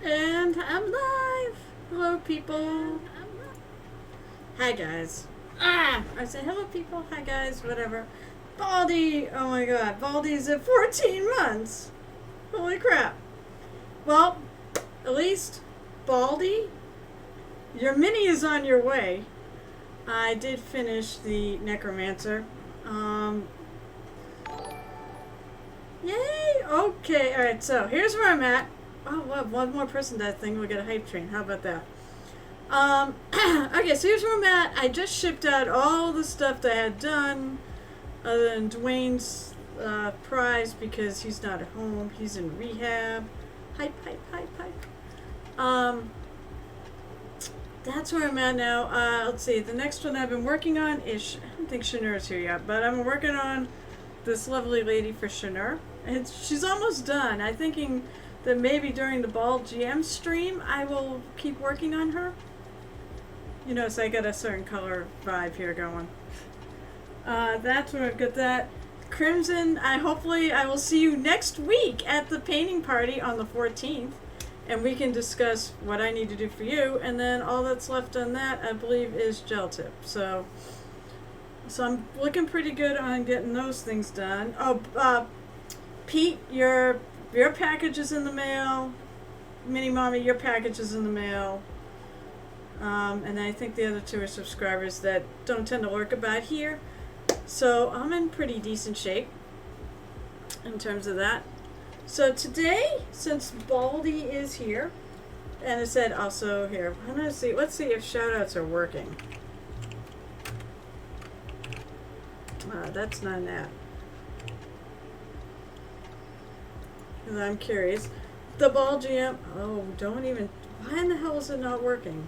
And I'm live! Hello, people. Hi, guys. I said hello, people. Hi, guys. Whatever. Baldy! Oh my god. Baldy's at 14 months. Holy crap. Well, at least, Baldy, your mini is on your way. I did finish the Necromancer. Yay! Okay, alright, so here's where I'm at. Oh, well, one more person that thing, we'll get a hype train. How about that? Okay, so here's where I'm at. I just shipped out all the stuff that I had done, other than Dwayne's prize because he's not at home. He's in rehab. Hype, hype, hype, hype. That's where I'm at now. Let's see. The next one I've been working on is, I don't think Shanur's here yet, but I'm working on this lovely lady for Shanur. And she's almost done. I'm thinking that maybe during the Ball GM stream I will keep working on her. You know, so I got a certain color vibe here going. That's where I've got that. Crimson, hopefully I will see you next week at the painting party on the 14th. And we can discuss what I need to do for you. And then all that's left on that, I believe, is gel tip. So I'm looking pretty good on getting those things done. Oh, Pete, your package is in the mail. Mini Mommy, your package is in the mail. And I think the other two are subscribers that don't tend to lurk about here. So I'm in pretty decent shape in terms of that. So today, since Baldy is here, and it said also here, let's see if shoutouts are working. That's not an app. Because I'm curious. The Ball GM, oh, don't even, why in the hell is it not working?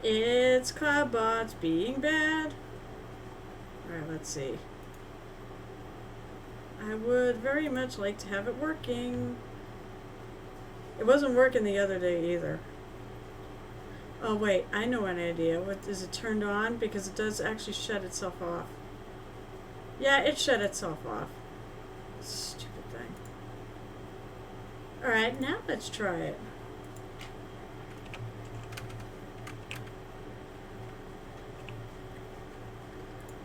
It's Cloudbots being bad. Alright, let's see. I would very much like to have it working. It wasn't working the other day either. Oh wait, I know an idea. What is it turned on? Because it does actually shut itself off. Yeah, it shut itself off. Stupid thing. Alright, now let's try it.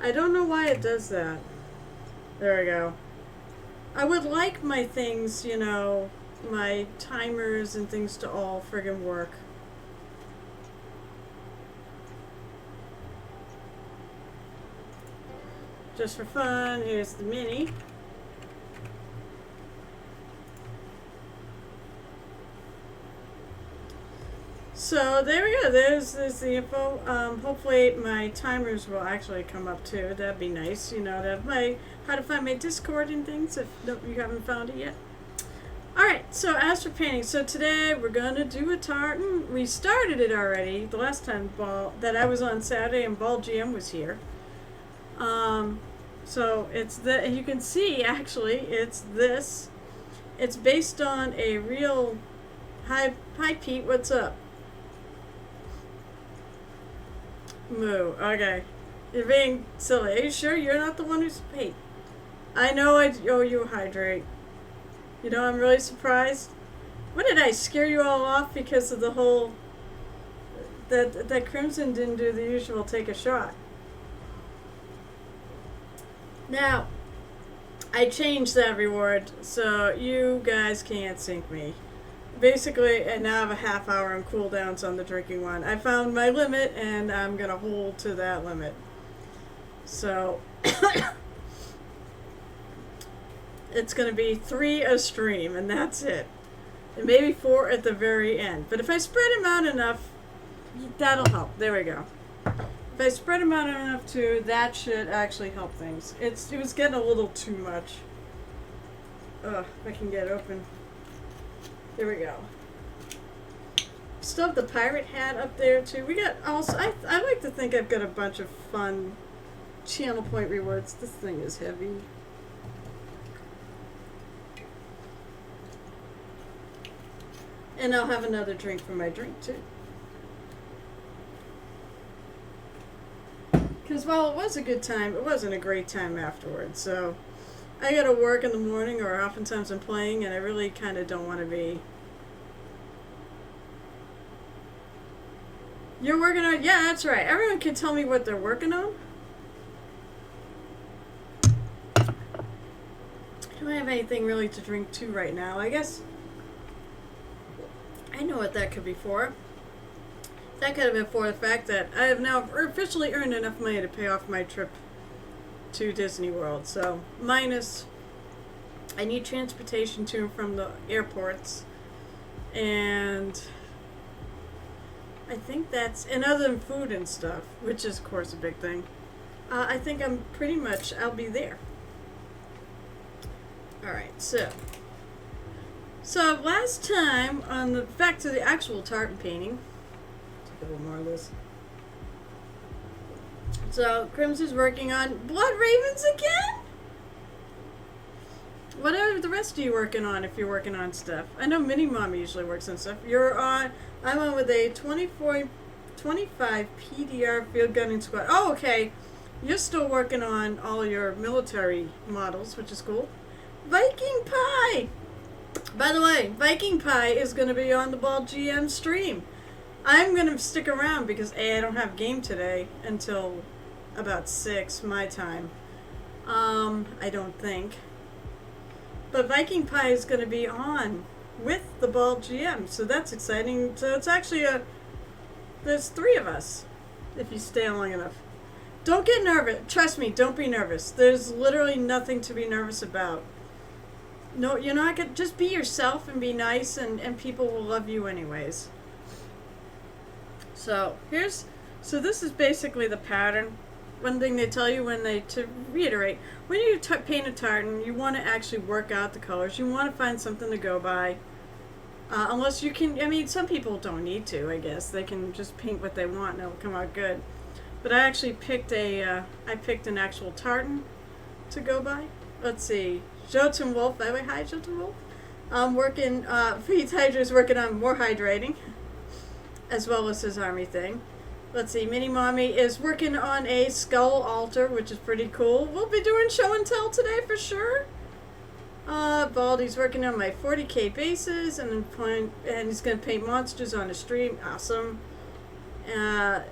I don't know why it does that. There we go. I would like my things, you know, my timers and things to all friggin' work. Just for fun, here's the mini. So there we go. There's the info. Hopefully my timers will actually come up too. That'd be nice. You know, to have my how to find my Discord and things if you haven't found it yet. All right. So as for painting, so today we're gonna do a tartan. We started it already the last time that I was on Saturday and Ball GM was here. So it's you can see actually it's this. It's based on a real hi Pete. What's up? Moo. Okay. You're being silly. Are you sure you're not the one who's... Hey. I know I owe you a hydrate. You know, I'm really surprised. What did I scare you all off because of the whole that Crimson didn't do the usual take a shot. Now, I changed that reward so you guys can't sink me. Basically, and now I have a half hour on cooldowns on the drinking one. I found my limit, and I'm gonna hold to that limit. So it's gonna be 3 a stream, and that's it. And maybe 4 at the very end. But if I spread them out enough, that'll help. There we go. If I spread them out enough too, that should actually help things. It was getting a little too much. Ugh, if I can get it open. There we go. Still have the pirate hat up there too. We got also, I like to think I've got a bunch of fun channel point rewards. This thing is heavy. And I'll have another drink for my drink too. Because while it was a good time, it wasn't a great time afterwards. So I gotta work in the morning, or oftentimes I'm playing, and I really kind of don't want to be. You're working on? Yeah, that's right. Everyone can tell me what they're working on. I don't have anything really to drink to right now. I guess I know what that could be for. That could have been for the fact that I have now officially earned enough money to pay off my trip to Disney World. So, minus, I need transportation to and from the airports. And I think that's, and other than food and stuff, which is of course a big thing, I think I'm pretty much, I'll be there. Alright, so last time, on the, back to the actual tartan painting, a little more of this. So, Crimson's working on Blood Ravens again? What are the rest of you working on if you're working on stuff? I know Mini Mom usually works on stuff. I'm on with a 25 PDR field gunning squad. Oh, okay. You're still working on all your military models, which is cool. Viking Pie! By the way, Viking Pie is going to be on the Ball GM stream. I'm going to stick around because I don't have game today until about 6 my time. I don't think. But Viking Pie is going to be on with the Ball GM, so that's exciting. So it's actually there's 3 of us if you stay long enough. Don't get nervous. Trust me, don't be nervous. There's literally nothing to be nervous about. No, you're not going to, just be yourself and be nice, and people will love you anyways. So this is basically the pattern. One thing they tell you to reiterate, when you paint a tartan, you want to actually work out the colors. You want to find something to go by. Unless you can, I mean, some people don't need to, I guess. They can just paint what they want and it'll come out good. But I actually picked an actual tartan to go by. Let's see. Jotun Wolf, by the way, hi Jotun Wolf. I'm working, Pete Hydra's working on more hydrating, as well as his army thing. Let's see, Mini Mommy is working on a skull altar, which is pretty cool. We'll be doing show and tell today for sure. Baldy's working on my 40k bases, and he's going to paint monsters on the stream. Awesome. I'm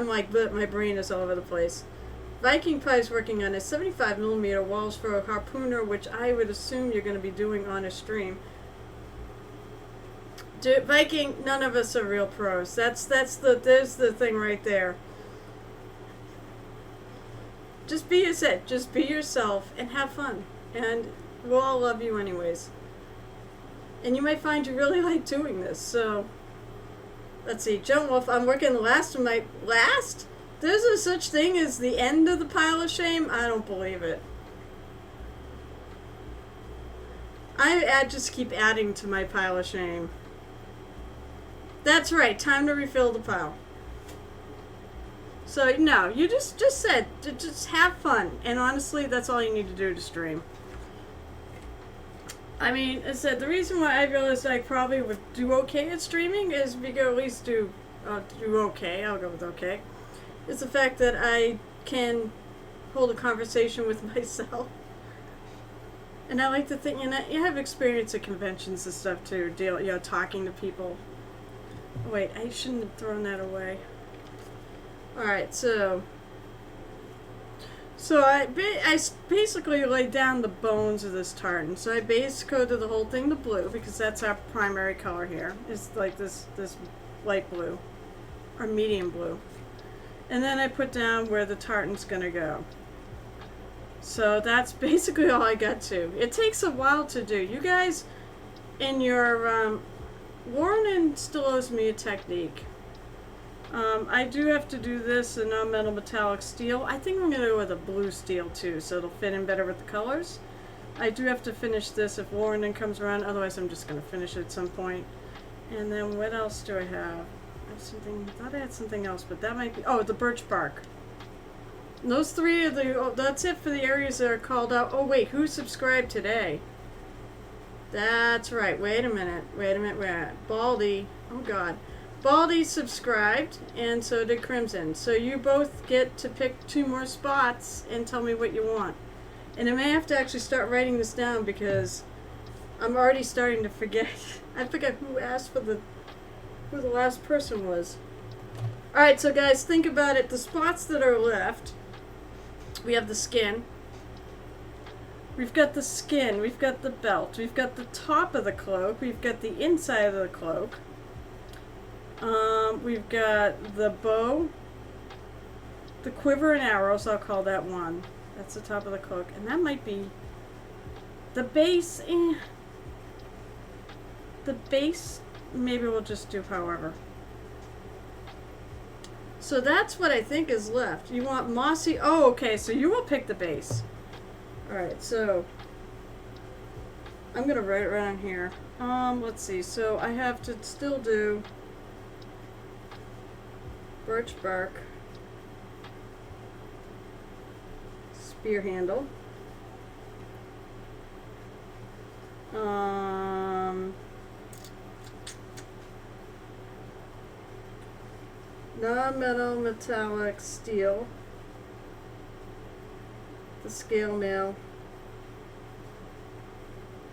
like, my brain is all over the place. Viking Pie's working on a 75mm walls for a harpooner, which I would assume you're going to be doing on a stream. Viking, none of us are real pros. There's the thing right there. Just be yourself and have fun, and we'll all love you anyways. And you might find you really like doing this. So, let's see, Joan Wolf. I'm working the last of my last. There's no such thing as the end of the pile of shame. I don't believe it. I just keep adding to my pile of shame. That's right. Time to refill the pile. So, no, you just said, just have fun. And honestly, that's all you need to do to stream. I mean, I said, the reason why I realized I probably would do okay at streaming is because at least do okay. I'll go with okay. It's the fact that I can hold a conversation with myself. And I like to think, you have experience at conventions and stuff too, talking to people. Wait, I shouldn't have thrown that away. Alright, so I basically laid down the bones of this tartan. So I base coated the whole thing to blue because that's our primary color here. It's like this light blue or medium blue. And then I put down where the tartan's gonna go. So that's basically all I got to. It takes a while to do. You guys, in your, Warren still owes me a technique. I do have to do this in non-metal metallic steel. I think I'm going to go with a blue steel too, so it'll fit in better with the colors. I do have to finish this if Warren comes around, otherwise I'm just going to finish it at some point. And then what else do I have? I thought I had something else, but that might be, the birch bark. And those three are that's it for the areas that are called out. Oh wait, who subscribed today? That's right, wait a minute, Baldy, oh god. Baldy subscribed, and so did Crimson. So you both get to pick 2 more spots and tell me what you want. And I may have to actually start writing this down because I'm already starting to forget. I forgot who asked for who the last person was. Alright, so guys, think about it. The spots that are left, we have the skin. We've got the skin, we've got the belt, we've got the top of the cloak, we've got the inside of the cloak. We've got the bow, the quiver and arrows, I'll call that one. That's the top of the cloak. And that might be the base. The base, maybe we'll just do however. So that's what I think is left. You want mossy, oh okay, so you will pick the base. Alright, so I'm going to write it right on here. Let's see, so I have to still do birch bark, spear handle, non-metal metallic steel, the scale nail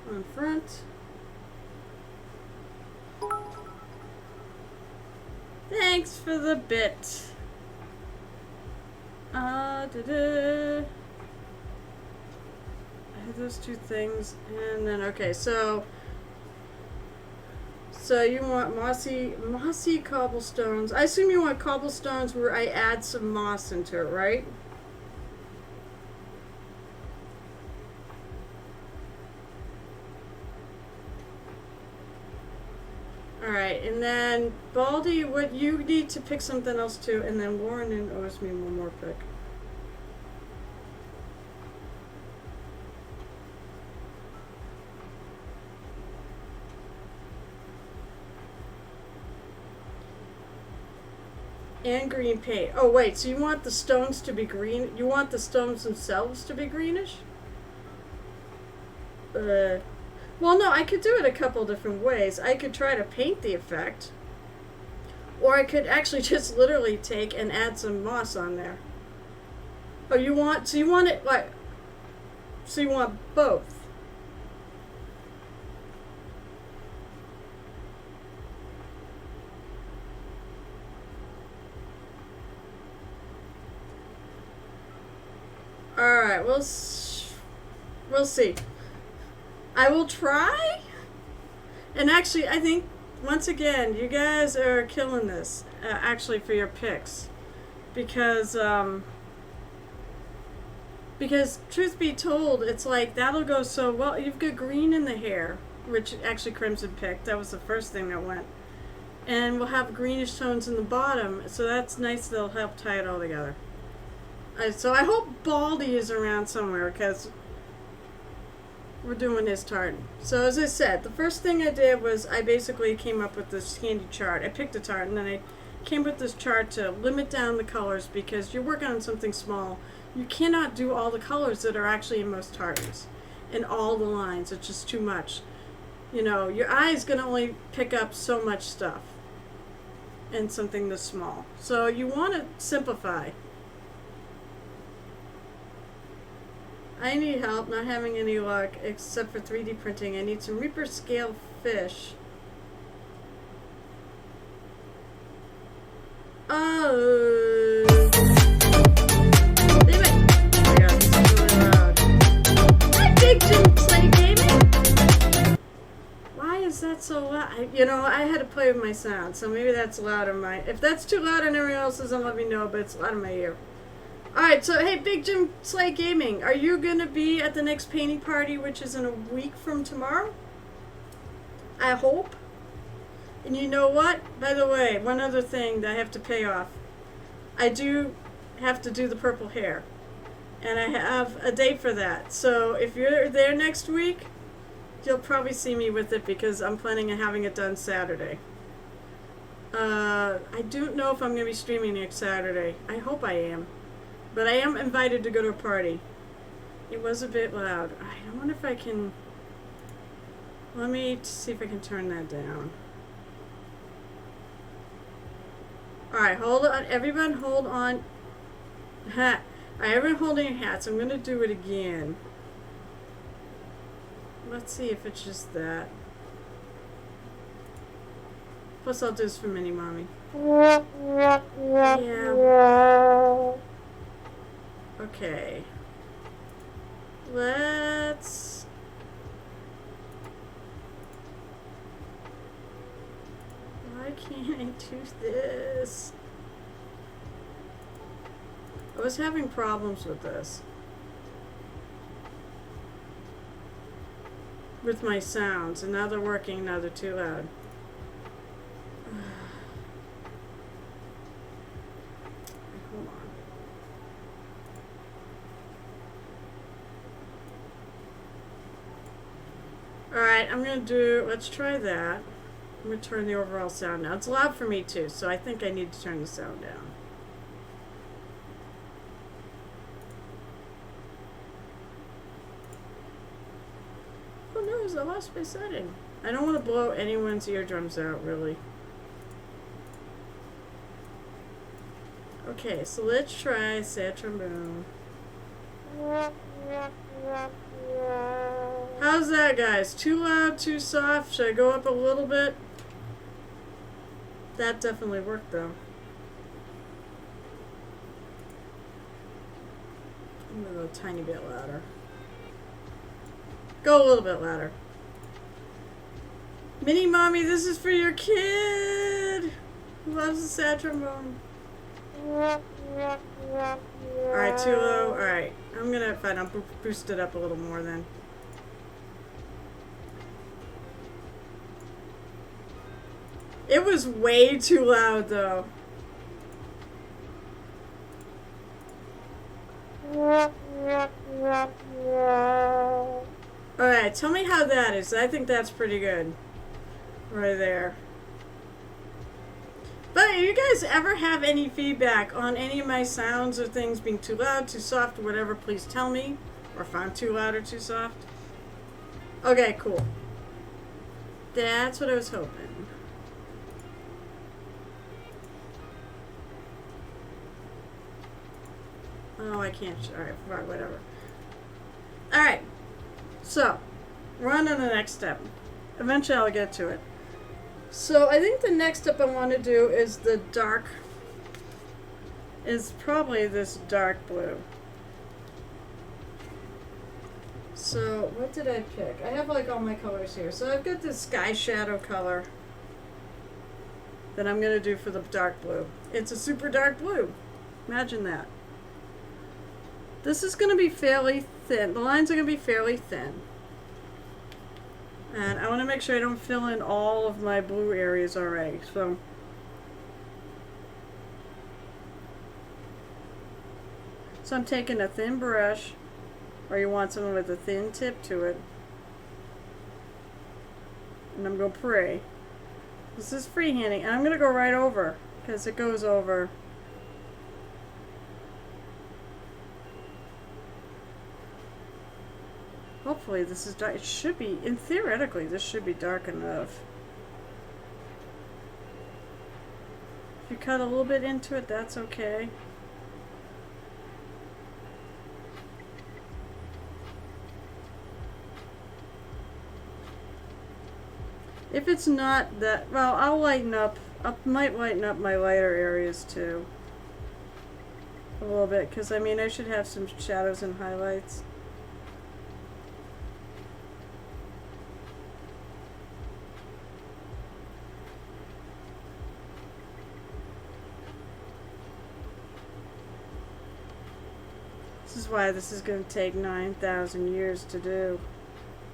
on front. Thanks for the bit. I have those 2 things, and then okay, so you want mossy cobblestones. I assume you want cobblestones where I add some moss into it, right? Alright, and then Baldy, what you need to pick something else too, and then Warren owes me one more pick. And green paint. Oh wait, so you want the stones to be green? You want the stones themselves to be greenish? Well, no, I could do it a couple different ways. I could try to paint the effect. Or I could actually just literally take and add some moss on there. Oh, you want it like, so you want both. Alright, we'll see. I will try. And actually, I think, once again, you guys are killing this, actually, for your picks. Because truth be told, it's like, that'll go so well. You've got green in the hair, which actually Crimson picked. That was the first thing that went. And we'll have greenish tones in the bottom, so that's nice. They'll help tie it all together. So I hope Baldy is around somewhere, because we're doing his tartan. So as I said, the first thing I did was I basically came up with this handy chart. I picked a tartan, and I came up with this chart to limit down the colors, because you're working on something small. You cannot do all the colors that are actually in most tartans and all the lines. It's just too much. You know, your eye is going to only pick up so much stuff in something this small. So you want to simplify. I need help, not having any luck except for 3D printing. I need some Reaper scale fish. Oh. Leave it. Oh my god, this is really loud. Hi, Big Jim Slay Gaming! Why is that so loud? You know, I had to play with my sound, so maybe that's loud in my... If that's too loud on everyone else's, then let me know, but it's loud in my ear. Alright, so hey, Big Jim Slay Gaming, are you going to be at the next painting party, which is in a week from tomorrow? I hope. And you know what? By the way, one other thing that I have to pay off. I do have to do the purple hair. And I have a date for that. So if you're there next week, you'll probably see me with it because I'm planning on having it done Saturday. I don't know if I'm going to be streaming next Saturday. I hope I am. But I am invited to go to a party. It was a bit loud. I wonder if I can... Let me see if I can turn that down. Alright, hold on. Everyone hold on. Alright, everyone holding your hats. I'm going to do it again. Let's see if it's just that. Plus I'll do this for Mini Mommy. Yeah. Okay. Let's... Why can't I do this? I was having problems with this. With my sounds, and now they're working, now they're too loud. Hold on. Alright, I'm gonna do, let's try that. I'm gonna turn the overall sound now. It's loud for me too, so I think I need to turn the sound down. Oh no, I lost my setting. I don't want to blow anyone's eardrums out, really. Okay, so let's try sad trombone. How's that, guys? Too loud, too soft? Should I go up a little bit? That definitely worked, though. I'm gonna go a tiny bit louder. Go a little bit louder. Mini Mommy, this is for your kid who loves the sad trombone. Alright, too low. Alright, I'm gonna fine. I'll boost it up a little more then. It was way too loud though. Alright, tell me how that is. I think that's pretty good. Right there. But if you guys ever have any feedback on any of my sounds or things being too loud, too soft, or whatever, please tell me. Or if I'm too loud or too soft. Okay, cool. That's what I was hoping. Oh, I can't. Alright, whatever. Alright. So, we're on to the next step. Eventually I'll get to it. So, I think the next step I want to do is the dark. Is probably this dark blue. So, what did I pick? I have like all my colors here. So, I've got this sky shadow color that I'm going to do for the dark blue. It's a super dark blue. Imagine that. This is going to be fairly thin. The lines are going to be fairly thin. And I want to make sure I don't fill in all of my blue areas already. So I'm taking a thin brush, or you want something with a thin tip to it. And I'm going to pray. This is freehanding. And I'm going to go right over, because it goes over. Hopefully this is dark. It should be, and theoretically, this should be dark enough. If you cut a little bit into it, that's okay. If it's not that, well, I'll lighten up. I might lighten up my lighter areas too. A little bit, because I mean, I should have some shadows and highlights. This is why this is going to take 9,000 years to do.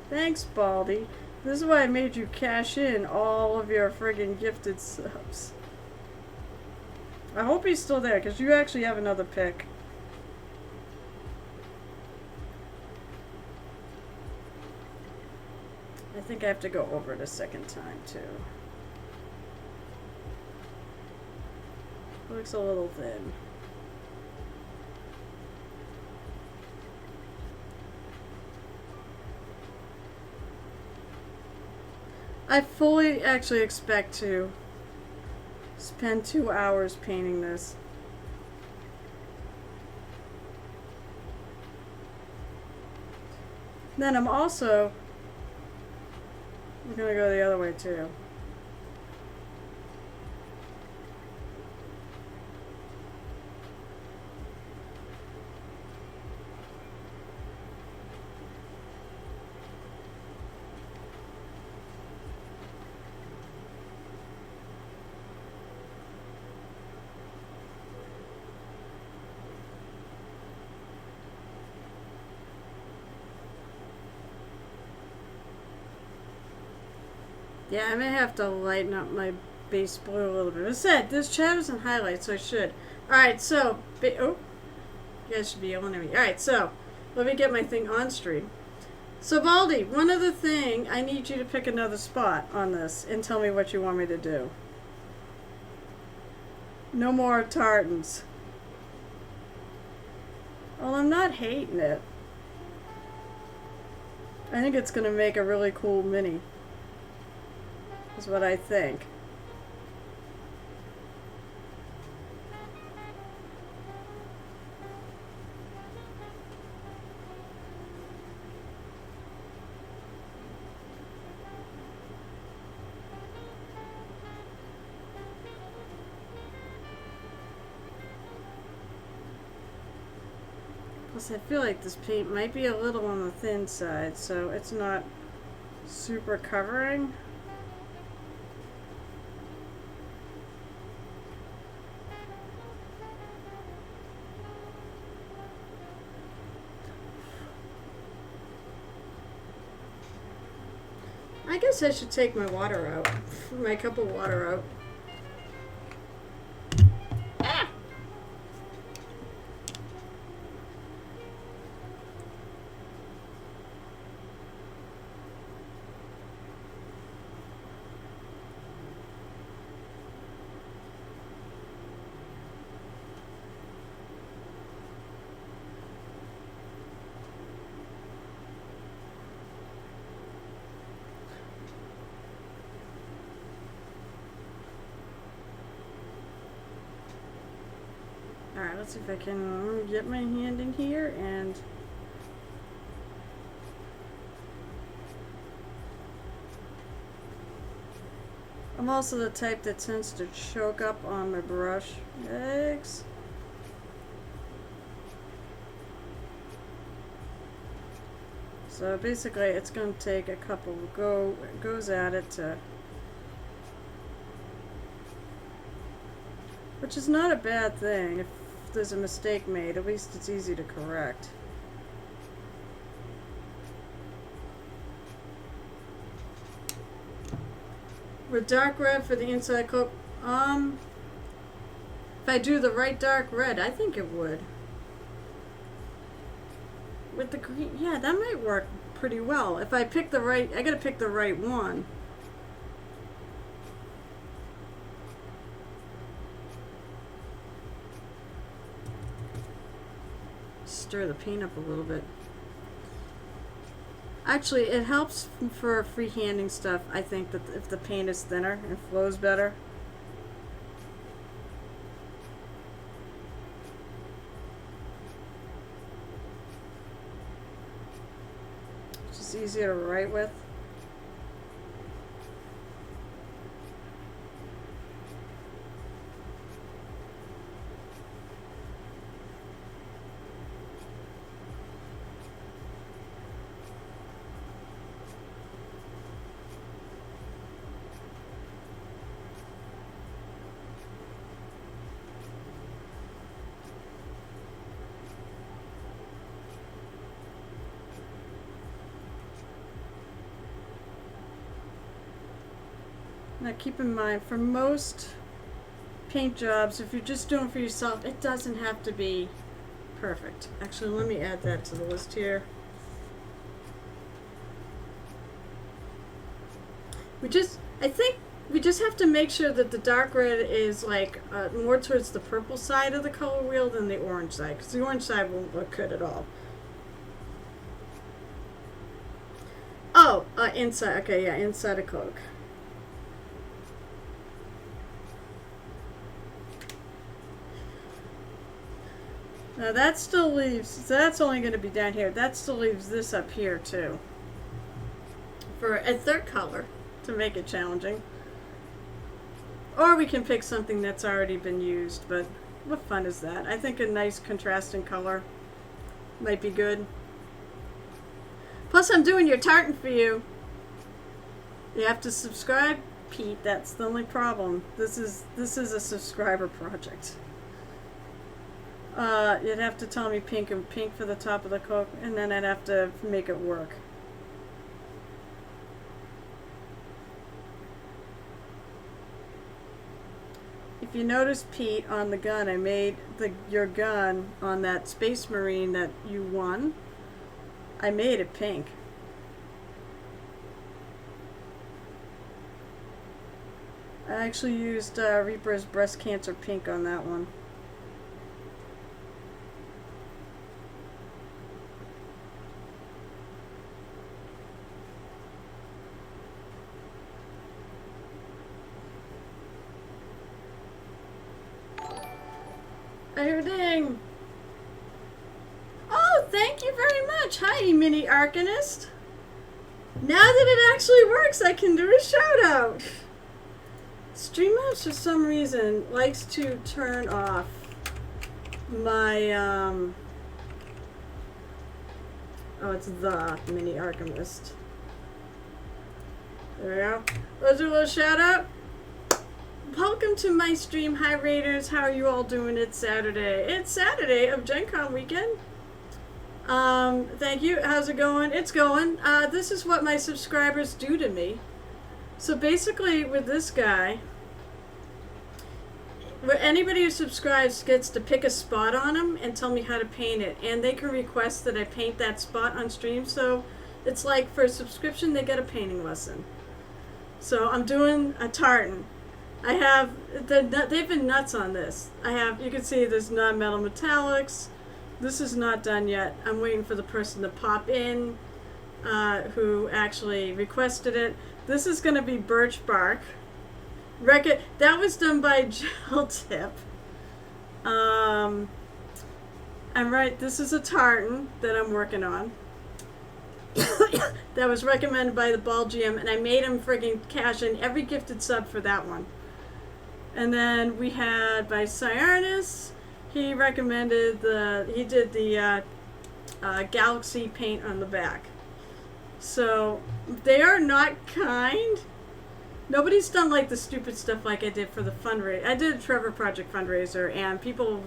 Thanks, Baldy. This is why I made you cash in all of your friggin' gifted subs. I hope he's still there, because you actually have another pick. I think I have to go over it a second time, too. Looks a little thin. I fully actually expect to spend 2 hours painting this. Then I'm going to go the other way too. Yeah, I may have to lighten up my base blue a little bit. As I said, there's shadows and highlights, so I should. Alright, so, oh, you guys should be yelling at me. Alright, so, let me get my thing on stream. So, Baldy, one other thing, I need you to pick another spot on this and tell me what you want me to do. No more tartans. Well, I'm not hating it. I think it's going to make a really cool mini. Is what I think. Plus, I feel like this paint might be a little on the thin side, so it's not super covering. I guess I should take my water out, my cup of water out. Ah! Alright, let's see if I can get my hand in here and I'm also the type that tends to choke up on my brush legs. So basically it's going to take a couple goes at it to, which is not a bad thing. If there's a mistake made, at least it's easy to correct. With dark red for the inside coat, if I do the right dark red, I think it would. With the green, yeah, that might work pretty well. If I pick the right, I gotta pick the right one. Stir the paint up a little bit. Actually, it helps for freehanding stuff, I think, that if the paint is thinner and flows better. It's just easier to write with. Now keep in mind, for most paint jobs, if you're just doing it for yourself, it doesn't have to be perfect. Actually, let me add that to the list here. I think we just have to make sure that the dark red is like more towards the purple side of the color wheel than the orange side, because the orange side won't look good at all. Oh, inside. Okay, yeah, inside a cloak. Now that still leaves, so that's only going to be down here. That still leaves this up here too. For a third color to make it challenging. Or we can pick something that's already been used, but what fun is that? I think a nice contrasting color might be good. Plus I'm doing your tartan for you. You have to subscribe, Pete. That's the only problem. This is a subscriber project. You'd have to tell me pink and pink for the top of the cloak, and then I'd have to make it work. If you notice, Pete, on the gun, I made your gun on that Space Marine that you won. I made it pink. I actually used Reaper's breast cancer pink on that one. Ding! Oh, thank you very much. Hi, Mini Arcanist. Now that it actually works, I can do a shout out. StreamYard, for some reason, likes to turn off my, oh, it's the Mini Arcanist. There we go. Let's do a little shout out. Welcome to my stream. Hi Raiders, how are you all doing? It's Saturday. It's Saturday of Gen Con weekend. Thank you. How's it going? It's going. This is what my subscribers do to me. So basically with this guy, anybody who subscribes gets to pick a spot on him and tell me how to paint it. And they can request that I paint that spot on stream. So it's like for a subscription, they get a painting lesson. So I'm doing a tartan. I have, they've been nuts on this. You can see there's non-metal metallics. This is not done yet. I'm waiting for the person to pop in who actually requested it. This is going to be birch bark. That was done by Gel Tip. I'm right, this is a tartan that I'm working on. That was recommended by the Ball GM, and I made him friggin' cash in every gifted sub for that one. And then we had by Cyrus, he recommended he did the galaxy paint on the back. So they are not kind. Nobody's done like the stupid stuff like I did for the fundraiser. I did a Trevor Project fundraiser, and people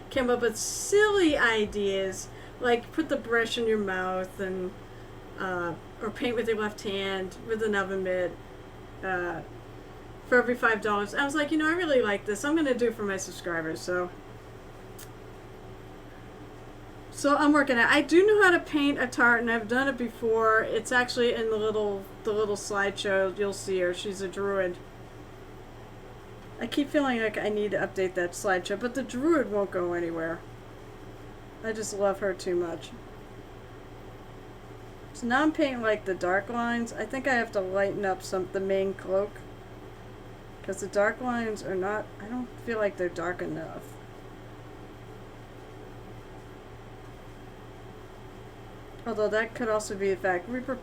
came up with silly ideas like put the brush in your mouth and or paint with your left hand with an oven mitt. For every $5. I was like, I really like this. I'm going to do it for my subscribers. So I'm working on it. I do know how to paint a tartan. I've done it before. It's actually in the little slideshow. You'll see her. She's a druid. I keep feeling like I need to update that slideshow, but the druid won't go anywhere. I just love her too much. So now I'm painting like the dark lines. I think I have to lighten up the main cloak. Because the dark lines are not, I don't feel like they're dark enough. Although that could also be the fact. Reaper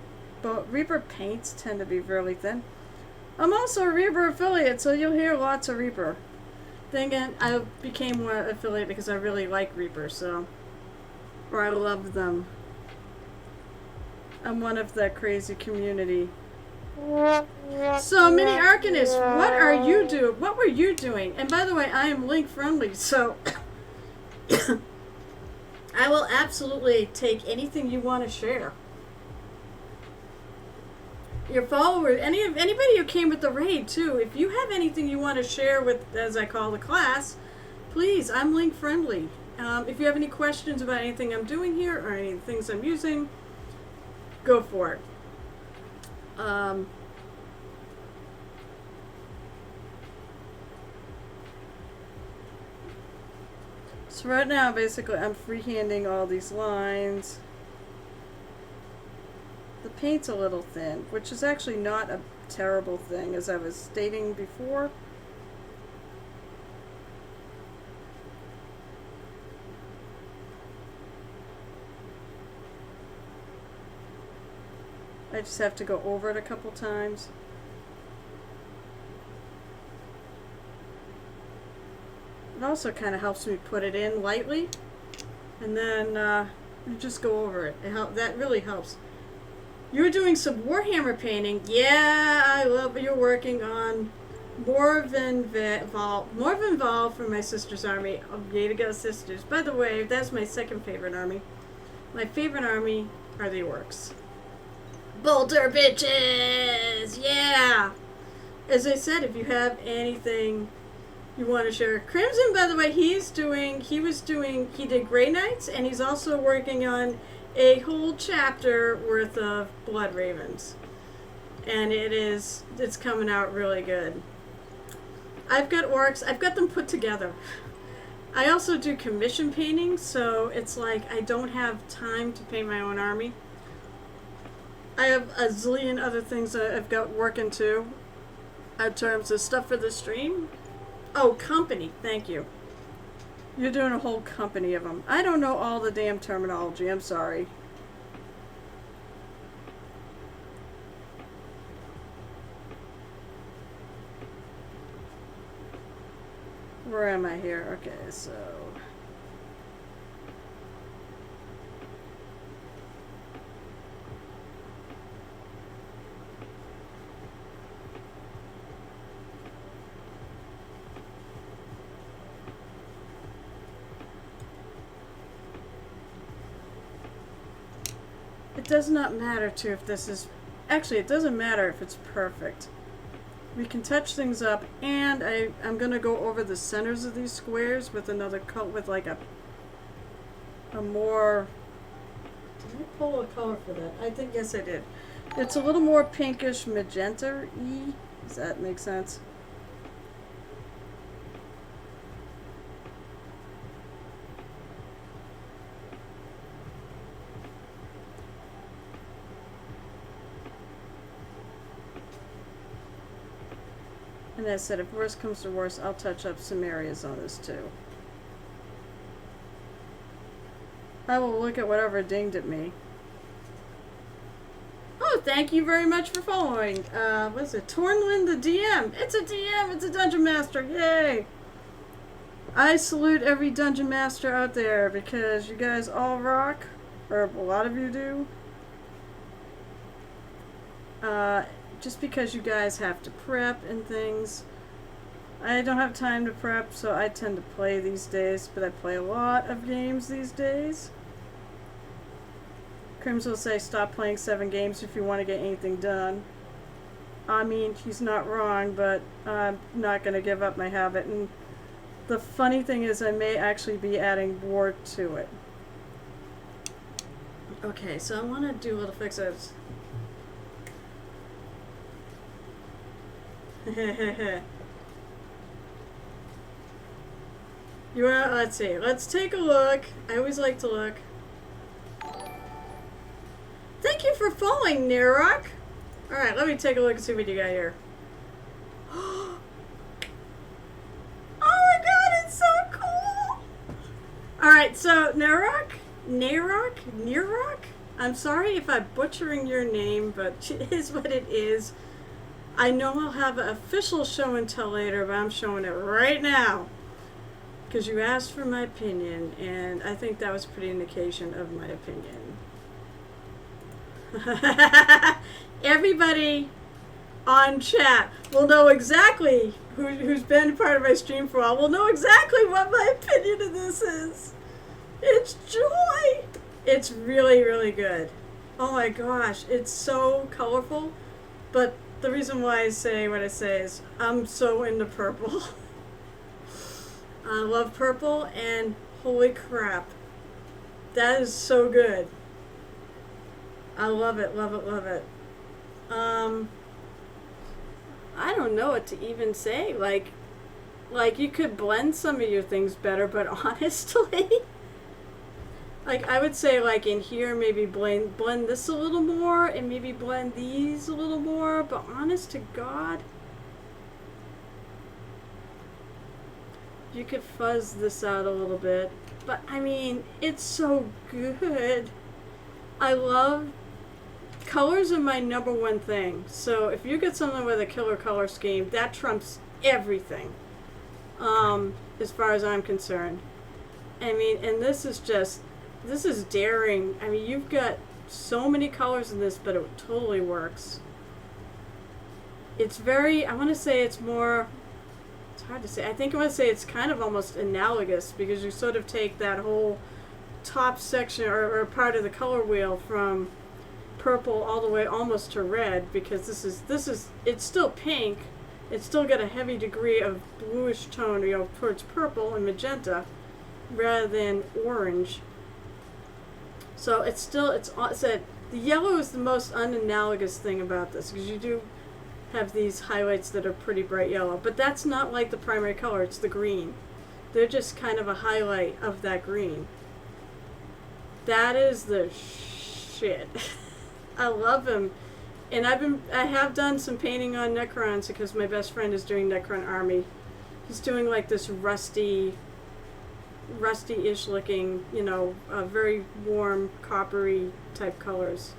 paints tend to be really thin. I'm also a Reaper affiliate, so you'll hear lots of Reaper. Then again, I became one affiliate because I really like Reaper, or I love them. I'm one of the crazy community. So, Mini Arcanist, what were you doing? And by the way, I am link friendly, so I will absolutely take anything you want to share. your followers, anybody who came with the raid too. If you have anything you want to share with, as I call the class, please, I'm link friendly. If you have any questions about anything I'm doing here or any things I'm using, go for it. So right now, basically, I'm freehanding all these lines. The paint's a little thin, which is actually not a terrible thing, as I was stating before. I just have to go over it a couple times. It also kind of helps me put it in lightly, and then you just go over it. That really helps. You're doing some Warhammer painting. Yeah, I love it. You're working on Morvenval for my sister's army. Yay to go, sisters. By the way, that's my second favorite army. My favorite army are the orcs. Bolter bitches! Yeah! As I said, if you have anything you want to share. Crimson, by the way, he did Grey Knights, and he's also working on a whole chapter worth of Blood Ravens. And it's coming out really good. I've got orcs, I've got them put together. I also do commission painting, so it's like I don't have time to paint my own army. I have a zillion other things that I've got working too, in terms of stuff for the stream. Oh, company, thank you. You're doing a whole company of them. I don't know all the damn terminology, I'm sorry. Where am I here? Okay, so... It does not matter too if this is... Actually, it doesn't matter if it's perfect. We can touch things up, and I'm going to go over the centers of these squares with another color, with like a more... Did I pull a color for that? I think, yes I did. It's a little more pinkish magenta-y. Does that make sense? And as I said, if worse comes to worse, I'll touch up some areas on this too. I will look at whatever dinged at me. Oh, thank you very much for following. What is it? Tornlin the DM. It's a DM. It's a Dungeon Master. Yay. I salute every Dungeon Master out there because you guys all rock. Or a lot of you do. Just because you guys have to prep and things. I don't have time to prep, so I tend to play these days, but I play a lot of games these days. Crims will say stop playing 7 games if you want to get anything done. I mean, he's not wrong, but I'm not going to give up my habit. And the funny thing is I may actually be adding more to it. Okay, so I want to do a little fix-ups. Let's see. Let's take a look. I always like to look. Thank you for following, Nerok. Alright, let me take a look and see what you got here. Oh my god, it's so cool! Alright, so Nerok? I'm sorry if I'm butchering your name, but it is what it is. I know I'll have an official show and tell later, but I'm showing it right now. Because you asked for my opinion, and I think that was a pretty indication of my opinion. Everybody on chat will know exactly, who's been part of my stream for a while, will know exactly what my opinion of this is. It's joy! It's really, really good. Oh my gosh, it's so colorful. But the reason why I say what I say is I'm so into purple. I love purple, and holy crap, that is so good. I love it, love it, love it. I don't know what to even say. Like you could blend some of your things better, but honestly, like I would say, like in here, maybe blend this a little more, and maybe blend these a little more. But honest to God, you could fuzz this out a little bit. But I mean, it's so good. I love colors are my number one thing. So if you get something with a killer color scheme, that trumps everything. As far as I'm concerned. I mean, and this is daring. I mean, you've got so many colors in this, but it totally works. It's very, I want to say it's more, it's hard to say. I think I want to say it's kind of almost analogous, because you sort of take that whole top section or part of the color wheel from purple all the way almost to red, because this is it's still pink. It's still got a heavy degree of bluish tone, towards purple and magenta, rather than orange. So it's the yellow is the most unanalogous thing about this, because you do have these highlights that are pretty bright yellow, but that's not like the primary color. It's the green. They're just kind of a highlight of that green. That is the shit. I love him. And I have done some painting on Necrons, because my best friend is doing Necron Army. He's doing like this rusty-ish looking, very warm, coppery type colors,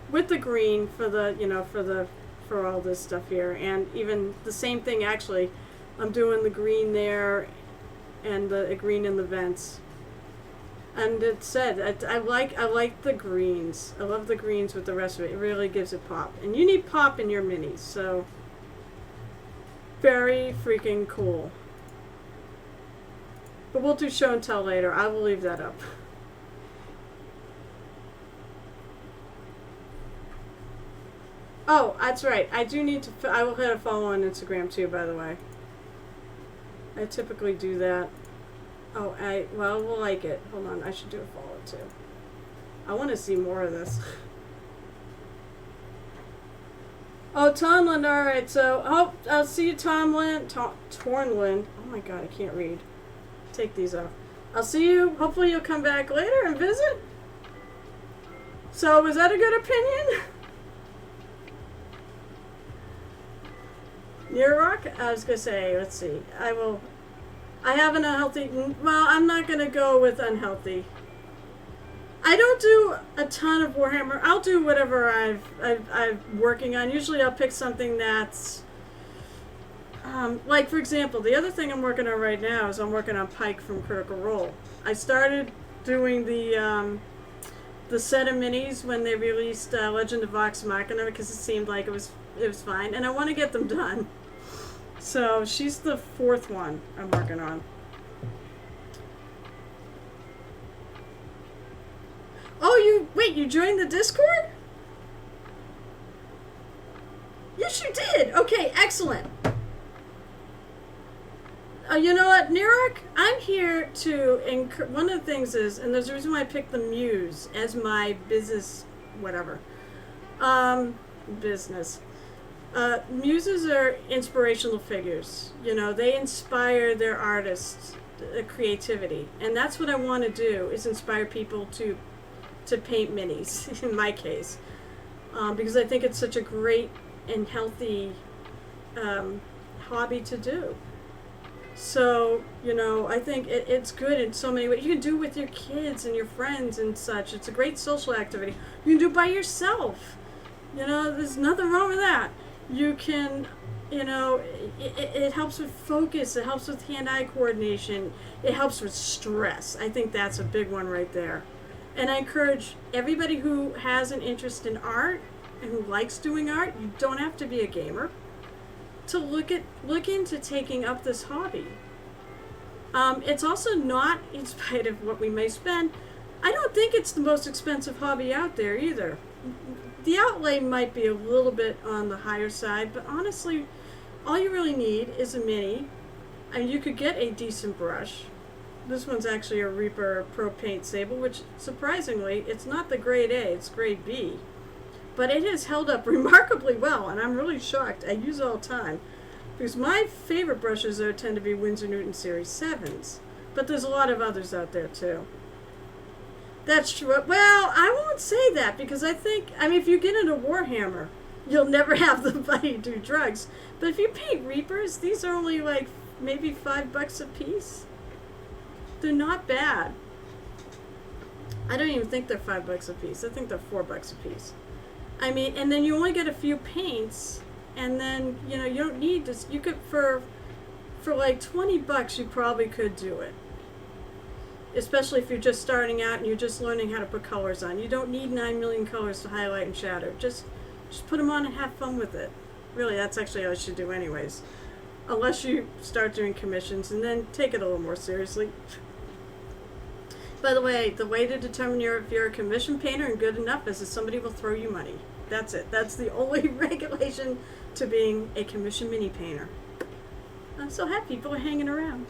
with the green for all this stuff here, and even the same thing actually. I'm doing the green there, and the green in the vents. And it said, I like the greens. I love the greens with the rest of it. It really gives it pop. And you need pop in your minis, so very freaking cool. But we'll do show and tell later. I will leave that up. Oh, that's right. I will hit a follow on Instagram too, by the way. I typically do that. Oh, we'll like it. Hold on, I should do a follow too. I want to see more of this. Oh, Tonlin, alright, so, I'll see you, Tomlin. Tornlin. Oh my god, I can't read. Take these off. I'll see you. Hopefully you'll come back later and visit. So, was that a good opinion? Near Rock? I was going to say, let's see. I have an unhealthy, well, I'm not going to go with unhealthy. I don't do a ton of Warhammer. I'll do whatever I'm working on. Usually I'll pick something that's, like for example, the other thing I'm working on right now is I'm working on Pike from Critical Role. I started doing the set of minis when they released Legend of Vox Machina, because it seemed like it was fine, and I want to get them done. So she's the fourth one I'm working on. Oh, you joined the Discord? Yes, you did. Okay, excellent. You know what, Nirok? I'm here to one of the things is, and there's a reason why I picked the Muse as my business, whatever, business. Muses are inspirational figures. They inspire their artists' creativity, and that's what I want to do, is inspire people to paint minis, in my case, because I think it's such a great and healthy hobby to do. So, I think it's good in so many ways. You can do it with your kids and your friends and such. It's a great social activity. You can do it by yourself. There's nothing wrong with that. You can, it helps with focus. It helps with hand-eye coordination. It helps with stress. I think that's a big one right there. And I encourage everybody who has an interest in art and who likes doing art, you don't have to be a gamer, to look into taking up this hobby. It's also not, in spite of what we may spend, I don't think it's the most expensive hobby out there either. the outlay might be a little bit on the higher side, but honestly, all you really need is a mini, and you could get a decent brush. This one's actually a Reaper Pro Paint Sable, which surprisingly, it's not the grade A, it's grade B. But it has held up remarkably well, and I'm really shocked. I use it all the time. Because my favorite brushes tend to be Winsor Newton Series 7s. But there's a lot of others out there too. That's true. Well, I won't say that because I mean, if you get into Warhammer, you'll never have the money to do drugs. But if you paint Reapers, these are only like maybe $5 a piece. They're not bad. I don't even think they're $5 a piece. I think they're $4 a piece. I mean, and then you only get a few paints, and then, you know, you don't need this. You could, for like $20, you probably could do it. Especially if you're just starting out and you're just learning how to put colors on. You don't need 9 million colors to highlight and shadow. Just put them on and have fun with it. Really, that's actually all you should do anyways. Unless you start doing commissions, and then take it a little more seriously. By the way to determine if you're a commission painter and good enough is that somebody will throw you money. That's it. That's the only regulation to being a commission mini painter. I'm so happy people are hanging around.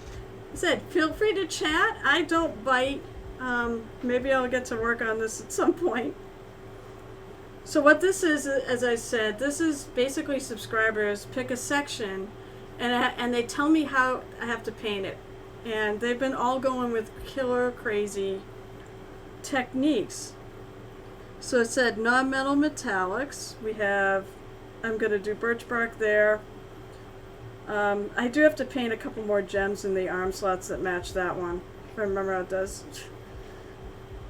I said, feel free to chat. I don't bite. Maybe I'll get to work on this at some point. So what this is, as I said, this is basically subscribers pick a section, and they tell me how I have to paint it. And they've been all going with killer crazy techniques. So it said non-metal metallics. We have, I'm going to do birch bark there. I do have to paint a couple more gems in the arm slots that match that one, if I remember how it does.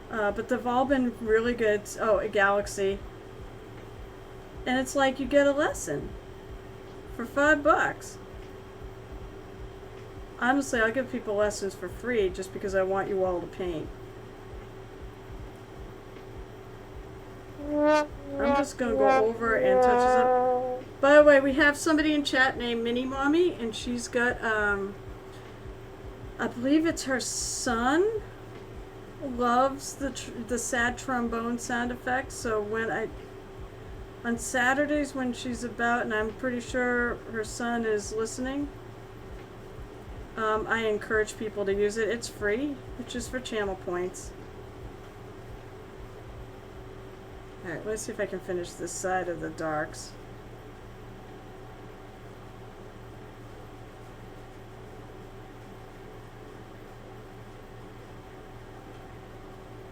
But they've all been really good. Oh, a galaxy. And it's like you get a lesson for $5. Honestly, I'll give people lessons for free just because I want you all to paint. I'm just going to go over and touch this up. By the way, we have somebody in chat named Mini Mommy, and she's got, I believe it's her son loves the sad trombone sound effects. So on Saturdays when she's about, and I'm pretty sure her son is listening, I encourage people to use it. It's free. It's just for channel points. Alright, let's see if I can finish this side of the darks.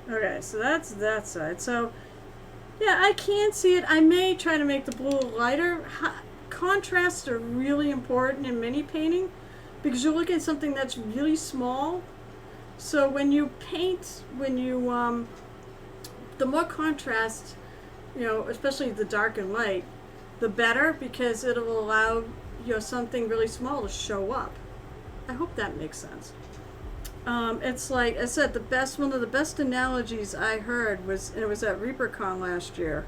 Okay, so that's that side. So, yeah, I can see it. I may try to make the blue lighter. Contrasts are really important in mini painting because you're looking at something that's really small. So when you paint, the more contrast, you know, especially the dark and light, the better, because it'll allow, you know, something really small to show up. I hope that makes sense. It's like I said, one of the best analogies I heard was, and it was at ReaperCon last year,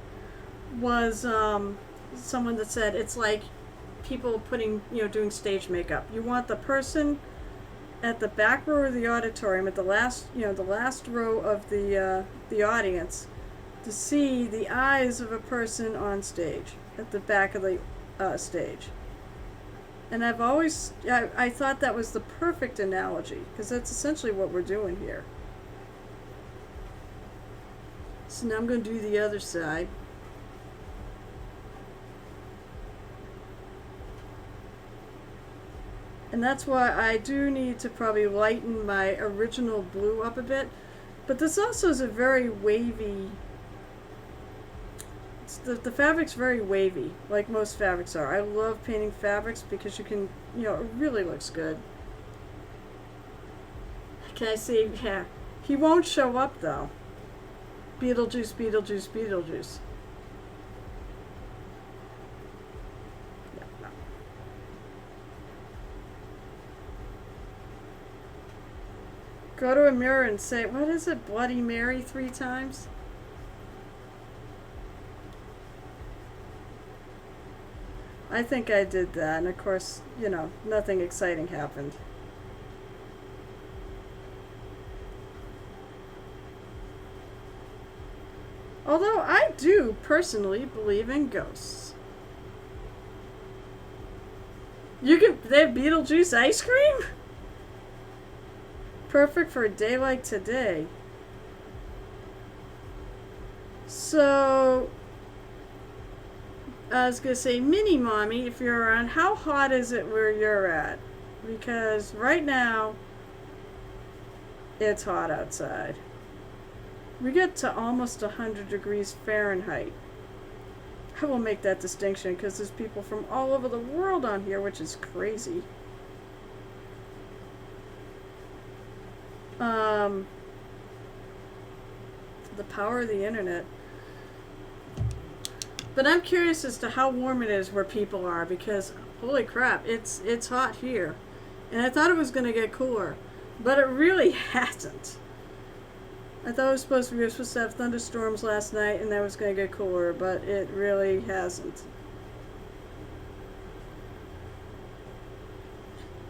was someone that said it's like people doing stage makeup. You want the person at the back row of the auditorium, at the last row of the audience, to see the eyes of a person on stage at the back of the stage. And I've always, I thought that was the perfect analogy, because that's essentially what we're doing here. So now I'm going to do the other side. And that's why I do need to probably lighten my original blue up a bit. But this also is a very wavy, the fabric's very wavy, like most fabrics are. I love painting fabrics because you can, it really looks good. Can I see? Yeah. He won't show up though. Beetlejuice, Beetlejuice, Beetlejuice. Yeah, no. Go to a mirror and say, what is it, Bloody Mary 3 times? I think I did that, and of course, nothing exciting happened. Although I do personally believe in ghosts. They have Beetlejuice ice cream? Perfect for a day like today. So, I was going to say, Mini Mommy, if you're around, how hot is it where you're at? Because right now, it's hot outside. We get to almost 100 degrees Fahrenheit. I will make that distinction because there's people from all over the world on here, which is crazy. The power of the internet. But I'm curious as to how warm it is where people are, because holy crap, it's hot here. And I thought it was going to get cooler, but it really hasn't. I thought we were supposed to have thunderstorms last night and that was going to get cooler, but it really hasn't.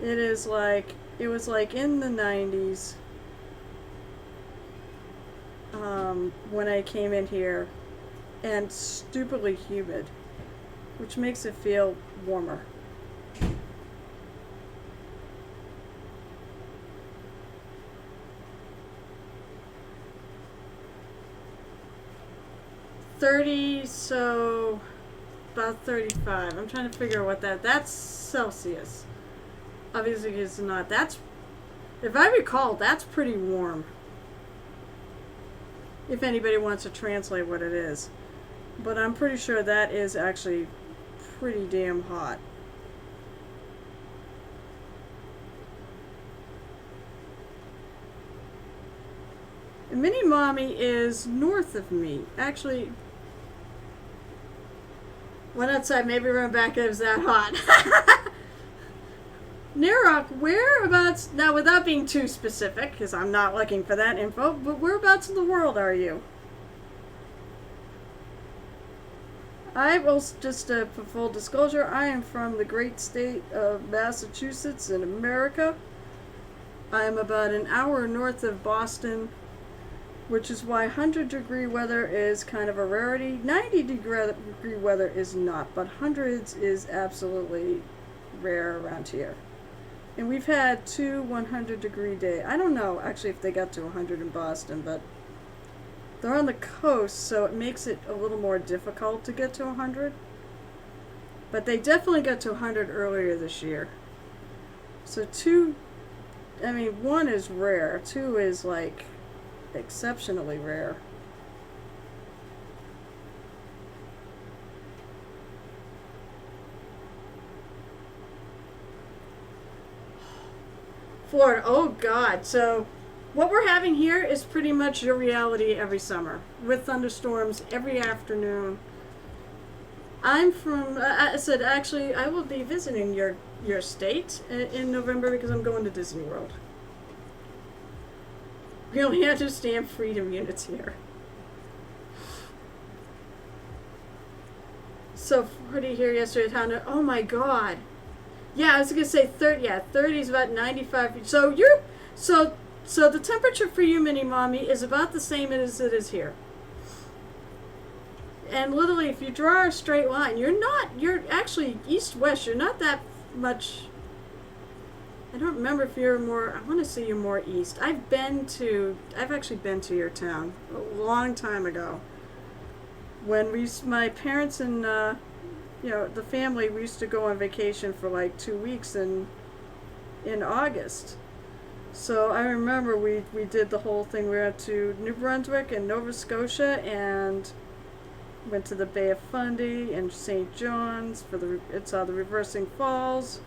It was like in the 90s when I came in here, and stupidly humid, which makes it feel warmer. So about 35. I'm trying to figure out what that's Celsius. Obviously it's not. If I recall, that's pretty warm. If anybody wants to translate what it is. But I'm pretty sure that is actually pretty damn hot. And Mini Mommy is north of me. Actually, went outside, maybe run back, it was that hot. Nirok, whereabouts, now without being too specific, because I'm not looking for that info, but whereabouts in the world are you? I will just, for full disclosure, I am from the great state of Massachusetts in America. I am about an hour north of Boston, which is why 100-degree weather is kind of a rarity. 90-degree weather is not, but hundreds is absolutely rare around here. And we've had 2 100-degree days. I don't know actually if they got to 100 in Boston, but they're on the coast, so it makes it a little more difficult to get to 100. But they definitely got to 100 earlier this year. So 1 is rare. 2 is like exceptionally rare. Florida, oh God. So what we're having here is pretty much your reality every summer, with thunderstorms every afternoon. I'm from, I said actually I will be visiting your state in November because I'm going to Disney World. We only understand freedom units here. So 40 here yesterday. Oh my God. Yeah, I was gonna say 30. Yeah, 30 is about 95. So so the temperature for you, Mini Mommy, is about the same as it is here. And literally, if you draw a straight line, you're actually east-west. You're not that much. I don't remember if you're more, I want to say you're more east. I've actually been to your town a long time ago. When my parents and, the family, we used to go on vacation for like 2 weeks in August. So I remember we did the whole thing. We went to New Brunswick and Nova Scotia and went to the Bay of Fundy and St. John's saw the Reversing Falls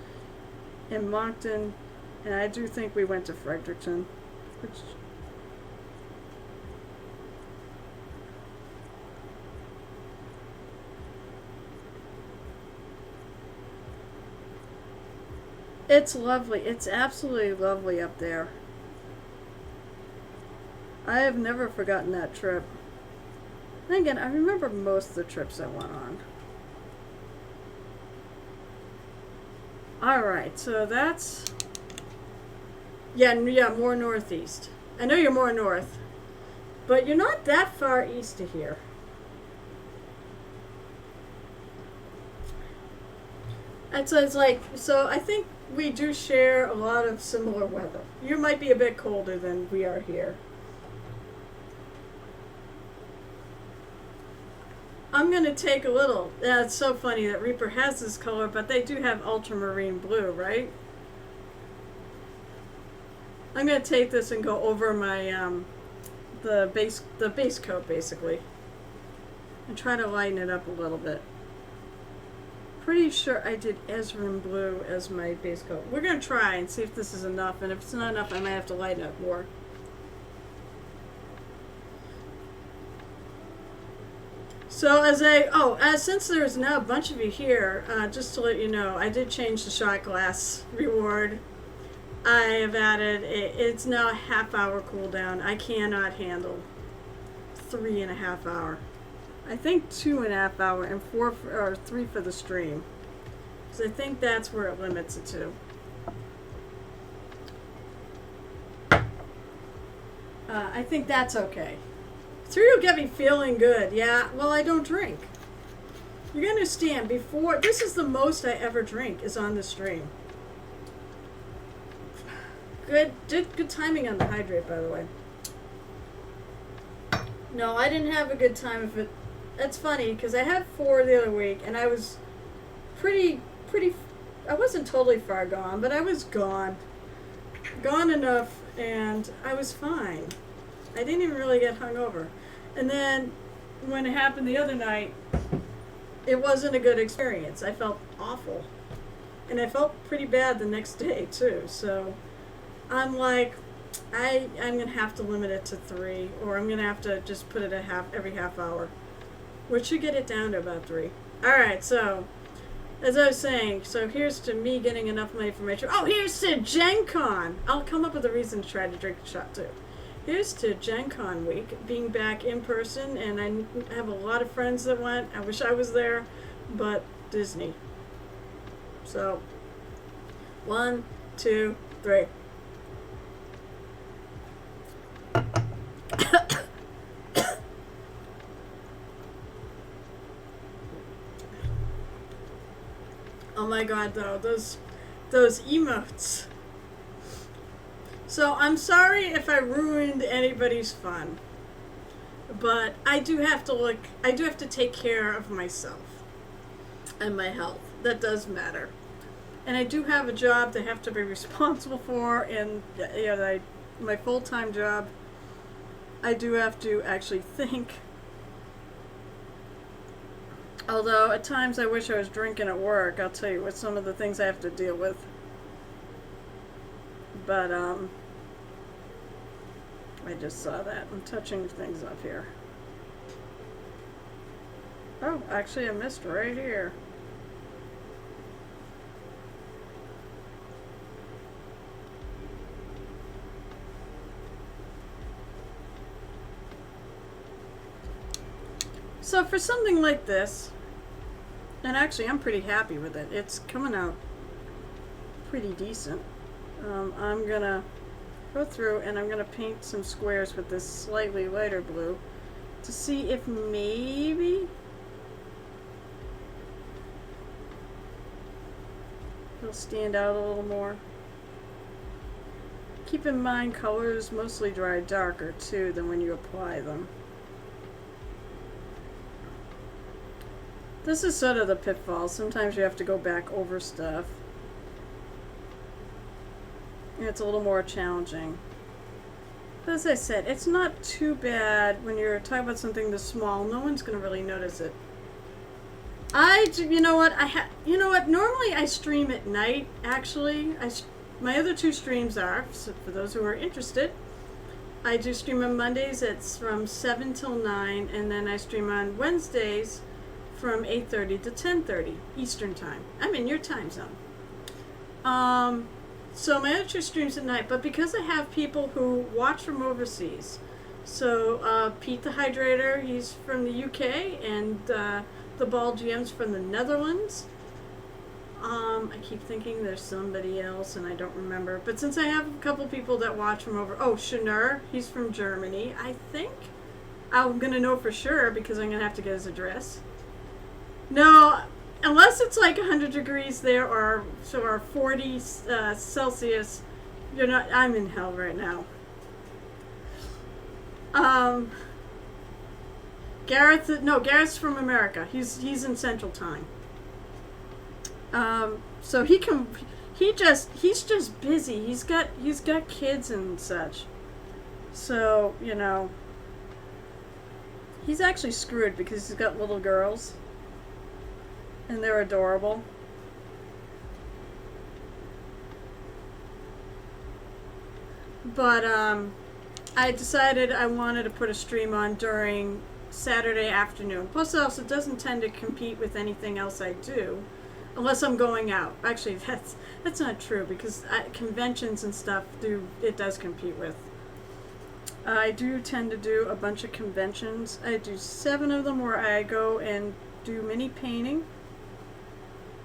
in Moncton, and I do think we went to Fredericton, which it's lovely. It's absolutely lovely up there. I have never forgotten that trip. And again, I remember most of the trips I went on. Alright, so that's... Yeah, more northeast. I know you're more north. But you're not that far east of here. And so it's like, so I think we do share a lot of similar weather. You might be a bit colder than we are here. I'm going to take a little. Yeah, it's so funny that Reaper has this color, but they do have ultramarine blue, right? I'm going to take this and go over my the base coat basically, and try to lighten it up a little bit. Pretty sure I did Ezrin blue as my base coat. We're going to try and see if this is enough, and if it's not enough, I might have to lighten up more. So since there's now a bunch of you here, just to let you know, I did change the shot glass reward. I have added, it's now a half-hour cooldown. I cannot handle 3.5 hour. I think 2.5 hour and 3 for the stream. So I think that's where it limits it to. I think that's okay. 3 will get me feeling good. Yeah, well, I don't drink. You gotta understand, this is the most I ever drink is on the stream. Good timing on the hydrate, by the way. No, I didn't have a good time of it. That's funny, because I had 4 the other week, and I was pretty, I wasn't totally far gone, but I was gone. Gone enough, and I was fine. I didn't even really get hungover. And then, when it happened the other night, it wasn't a good experience. I felt awful. And I felt pretty bad the next day, too, so I'm like, I'm going to have to limit it to 3, or I'm going to have to just put it at every half hour, which should get it down to about 3. Alright, so, as I was saying, so here's to me getting enough money for my trip. Oh, here's to Gen Con! I'll come up with a reason to try to drink a shot, too. Here's to Gen Con week, being back in person, and I have a lot of friends that went. I wish I was there, but Disney. So, 1, 2, 3. Oh my god, though, those emotes. So I'm sorry if I ruined anybody's fun, but I do have to take care of myself and my health. That does matter. And I do have a job to have to be responsible for, and my full-time job, I do have to actually think. Although at times I wish I was drinking at work, I'll tell you what some of the things I have to deal with. But I just saw that. I'm touching things up here. Oh, actually I missed right here. So for something like this, and actually I'm pretty happy with it. It's coming out pretty decent. I'm gonna go through and I'm gonna paint some squares with this slightly lighter blue to see if maybe it'll stand out a little more. Keep in mind, colors mostly dry darker too than when you apply them. This is sort of the pitfall. Sometimes you have to go back over stuff. And it's a little more challenging. But as I said, it's not too bad when you're talking about something this small. No one's going to really notice it. You know what? Normally I stream at night, actually. My other 2 streams are, so for those who are interested, I do stream on Mondays. It's from 7 till 9. And then I stream on Wednesdays from 8:30 to 10:30 Eastern time. I'm in your time zone. So my other 2 streams at night, but because I have people who watch from overseas, so Pete the Hydrator, he's from the UK, and the Ball GM's from the Netherlands. I keep thinking there's somebody else and I don't remember, but since I have a couple people that watch from Shanur, he's from Germany. I think I'm gonna know for sure because I'm gonna have to get his address. No, unless it's like 100 degrees there or 40 Celsius, you're not. I'm in hell right now. Gareth's from America. He's in Central Time. So he's just busy. He's got kids and such. So, he's actually screwed because he's got little girls. And they're adorable. But, I decided I wanted to put a stream on during Saturday afternoon. Plus, also, it doesn't tend to compete with anything else I do, unless I'm going out. Actually, that's not true because conventions and stuff it does compete with. I do tend to do a bunch of conventions. I do 7 of them where I go and do mini painting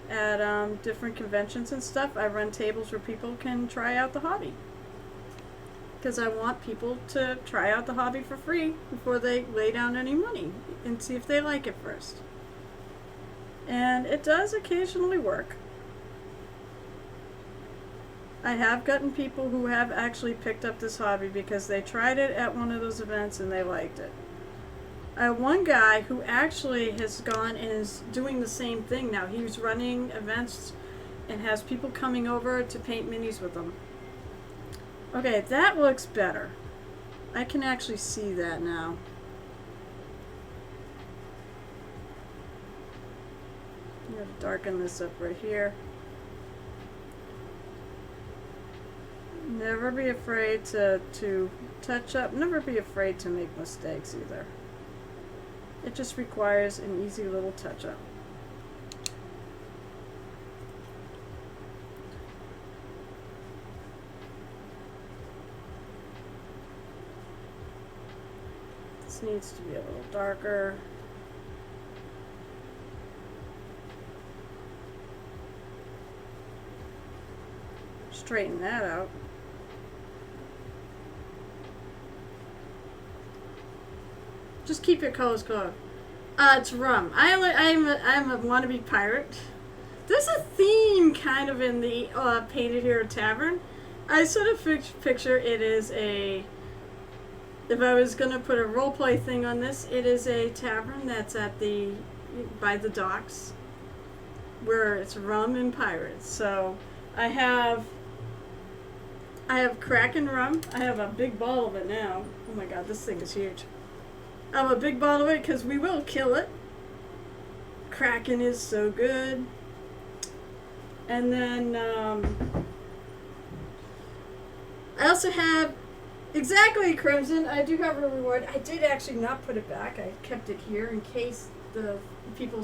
at different conventions and stuff. I run tables where people can try out the hobby. Because I want people to try out the hobby for free before they lay down any money and see if they like it first. And it does occasionally work. I have gotten people who have actually picked up this hobby because they tried it at one of those events and they liked it. I have one guy who actually has gone and is doing the same thing now. He's running events and has people coming over to paint minis with him. Okay, that looks better. I can actually see that now. I'm going to darken this up right here. Never be afraid to touch up. Never be afraid to make mistakes either. It just requires an easy little touch up. This needs to be a little darker. Straighten that out. Just keep your colors close. It's rum. I'm a wannabe pirate. There's a theme kind of in the Painted Hero Tavern. I sort of picture it is a. If I was gonna put a roleplay thing on this, it is a tavern that's by the docks, where it's rum and pirates. So I have Kraken rum. I have a big bottle of it now. Oh my god, this thing is huge. I have a big bottle of it because we will kill it. Kraken is so good. And then I also have exactly Crimson. I do have a reward. I did actually not put it back. I kept it here in case the people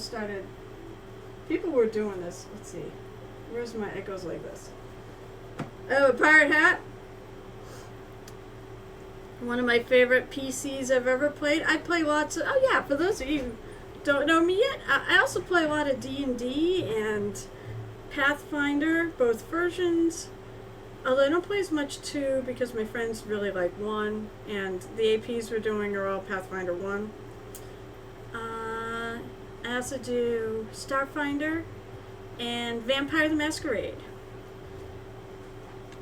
were doing this. Let's see. Where's my? It goes like this. I have a pirate hat. One of my favorite PCs I've ever played. I play lots of. Oh yeah, for those of you who don't know me yet, I also play a lot of D&D and Pathfinder, both versions. Although I don't play as much 2 because my friends really like 1, and the APs we're doing are all Pathfinder 1. I also do Starfinder and Vampire the Masquerade.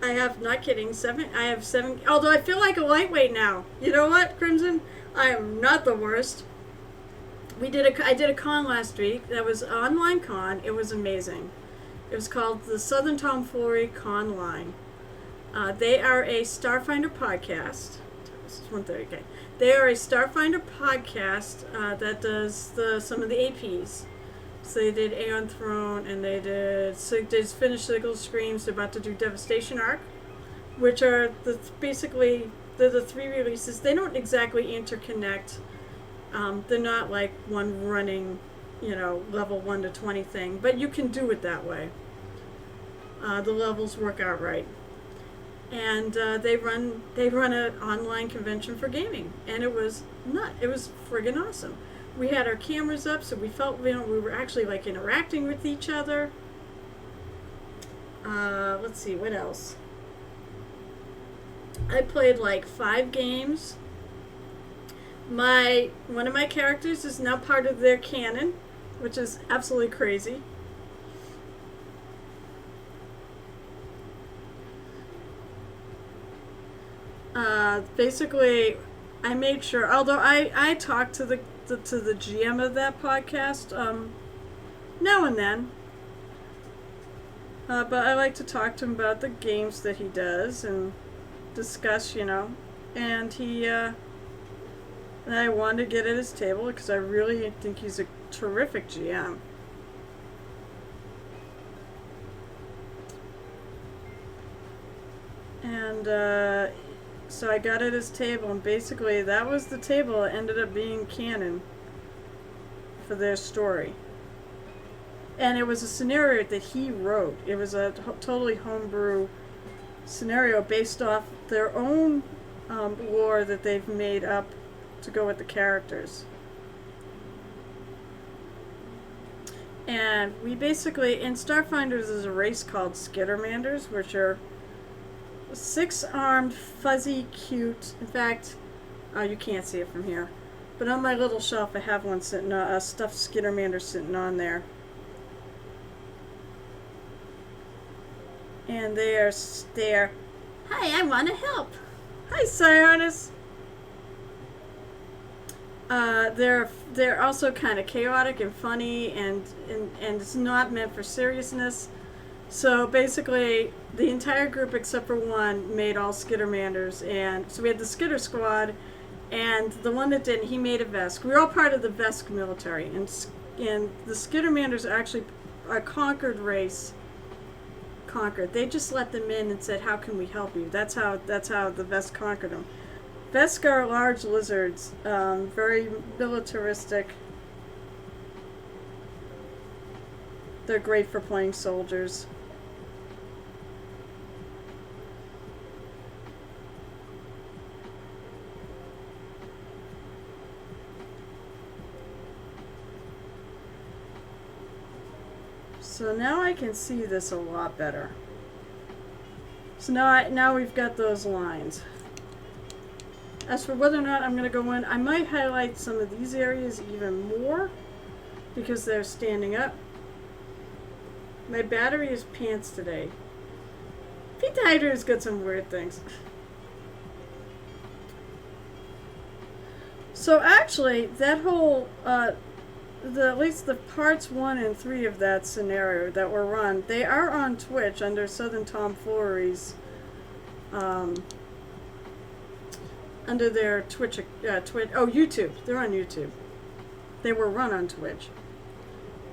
I have, not kidding, 7. I have 7. Although I feel like a lightweight now. You know what, Crimson? I am not the worst. I did a con last week. That was an online con. It was amazing. It was called the Southern Tomfoolery Con Line. They are a Starfinder podcast. This is 1:30. Okay. They are a Starfinder podcast that does some of the APs. So they did Aeon Throne, and they just finished Sigil Screams. They're about to do Devastation Arc, which are basically the 3 releases. They don't exactly interconnect. They're not like one running, level 1 to 20 thing, but you can do it that way. The levels work out right. And they run an online convention for gaming, and it was friggin' awesome. We had our cameras up, so we felt we were actually like interacting with each other. Let's see, what else? I played like 5 games. One of my characters is now part of their canon, which is absolutely crazy. Basically, I made sure, although I talked to the GM of that podcast now and then, but I like to talk to him about the games that he does and discuss, and and I wanted to get at his table because I really think he's a terrific GM. And so I got at his table, and basically that was the table that ended up being canon for their story. And it was a scenario that he wrote. It was a totally homebrew scenario based off their own lore that they've made up to go with the characters. And we basically, in Starfinders, there's a race called Skittermanders, which are 6-armed, fuzzy, cute. In fact, you can't see it from here, but on my little shelf I have one sitting, a stuffed Skittermander sitting on there. And they're, hi, I want to help. Hi, Sionis. They're also kind of chaotic and funny, and it's not meant for seriousness. So basically, the entire group except for one made all Skittermanders, and so we had the Skitter Squad, and the one that didn't, he made a Vesk. We were all part of the Vesk military, and the Skittermanders are actually a conquered race. They just let them in and said, "How can we help you?" That's how the Vesk conquered them. Vesk are large lizards, very militaristic. They're great for playing soldiers. So now I can see this a lot better. So now we've got those lines. As for whether or not I'm going to go in, I might highlight some of these areas even more because they're standing up. My battery is pants today. Painted Hydra's got some weird things. So actually, that whole, at least the parts 1 and 3 of that scenario that were run, they are on Twitch under Southern Tomfoolery's, under their YouTube. They're on YouTube. They were run on Twitch.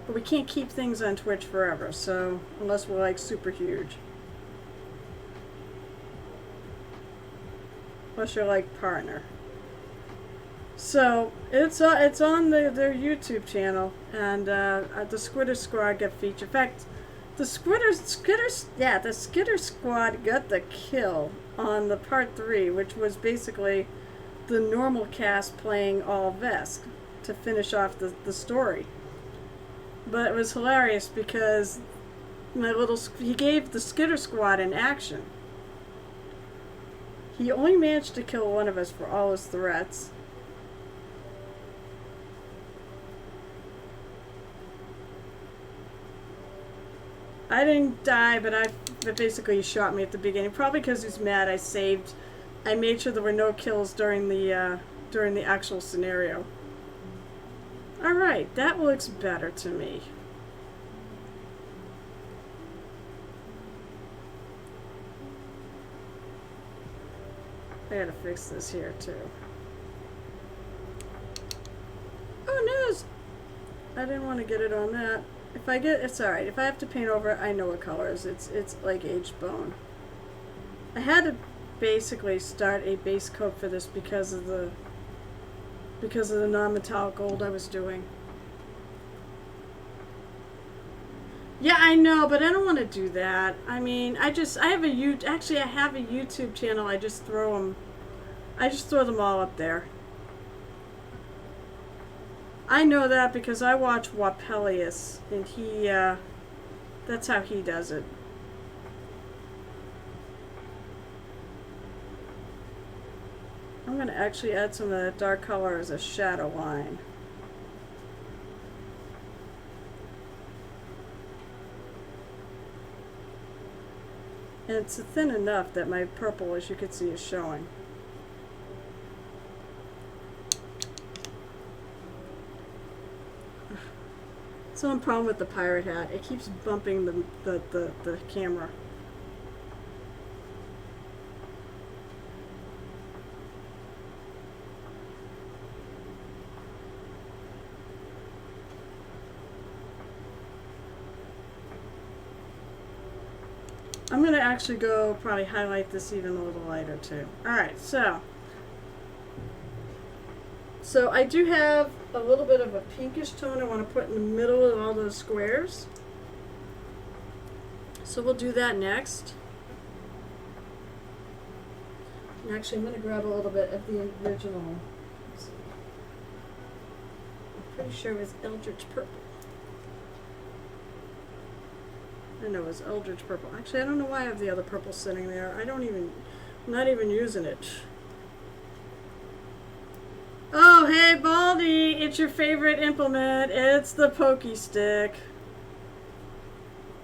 But we can't keep things on Twitch forever, so unless we're like super huge. Unless you're like partner. So it's on their YouTube channel, and the Skitter Squad got featured. In fact, the Skitter Squad got the kill on the part 3, which was basically the normal cast playing all Vesk to finish off the story. But it was hilarious because he gave the Skitter Squad an action. He only managed to kill one of us for all his threats. I didn't die, but basically he shot me at the beginning. Probably because he's mad. I made sure there were no kills during the actual scenario. All right, that looks better to me. I gotta fix this here too. Oh no! I didn't want to get it on that. It's alright. If I have to paint over it, I know what colors. It's like aged bone. I had to basically start a base coat for this because of the non-metallic gold I was doing. Yeah, I know, but I don't want to do that. I mean, I have a YouTube channel. I just throw them all up there. I know that because I watch Wapelius, and that's how he does it. I'm going to actually add some of that dark color as a shadow line. And it's thin enough that my purple, as you can see, is showing. That's one problem with the pirate hat. It keeps bumping the camera. I'm going to actually go probably highlight this even a little lighter too. Alright, so I do have a little bit of a pinkish tone I want to put in the middle of all those squares. So we'll do that next. And actually, I'm going to grab a little bit of the original. Let's see. I'm pretty sure it was Eldritch Purple. I know it was Eldritch Purple. Actually, I don't know why I have the other purple sitting there. I'm not even using it. Oh, hey, Baldy! It's your favorite implement. It's the Pokey Stick.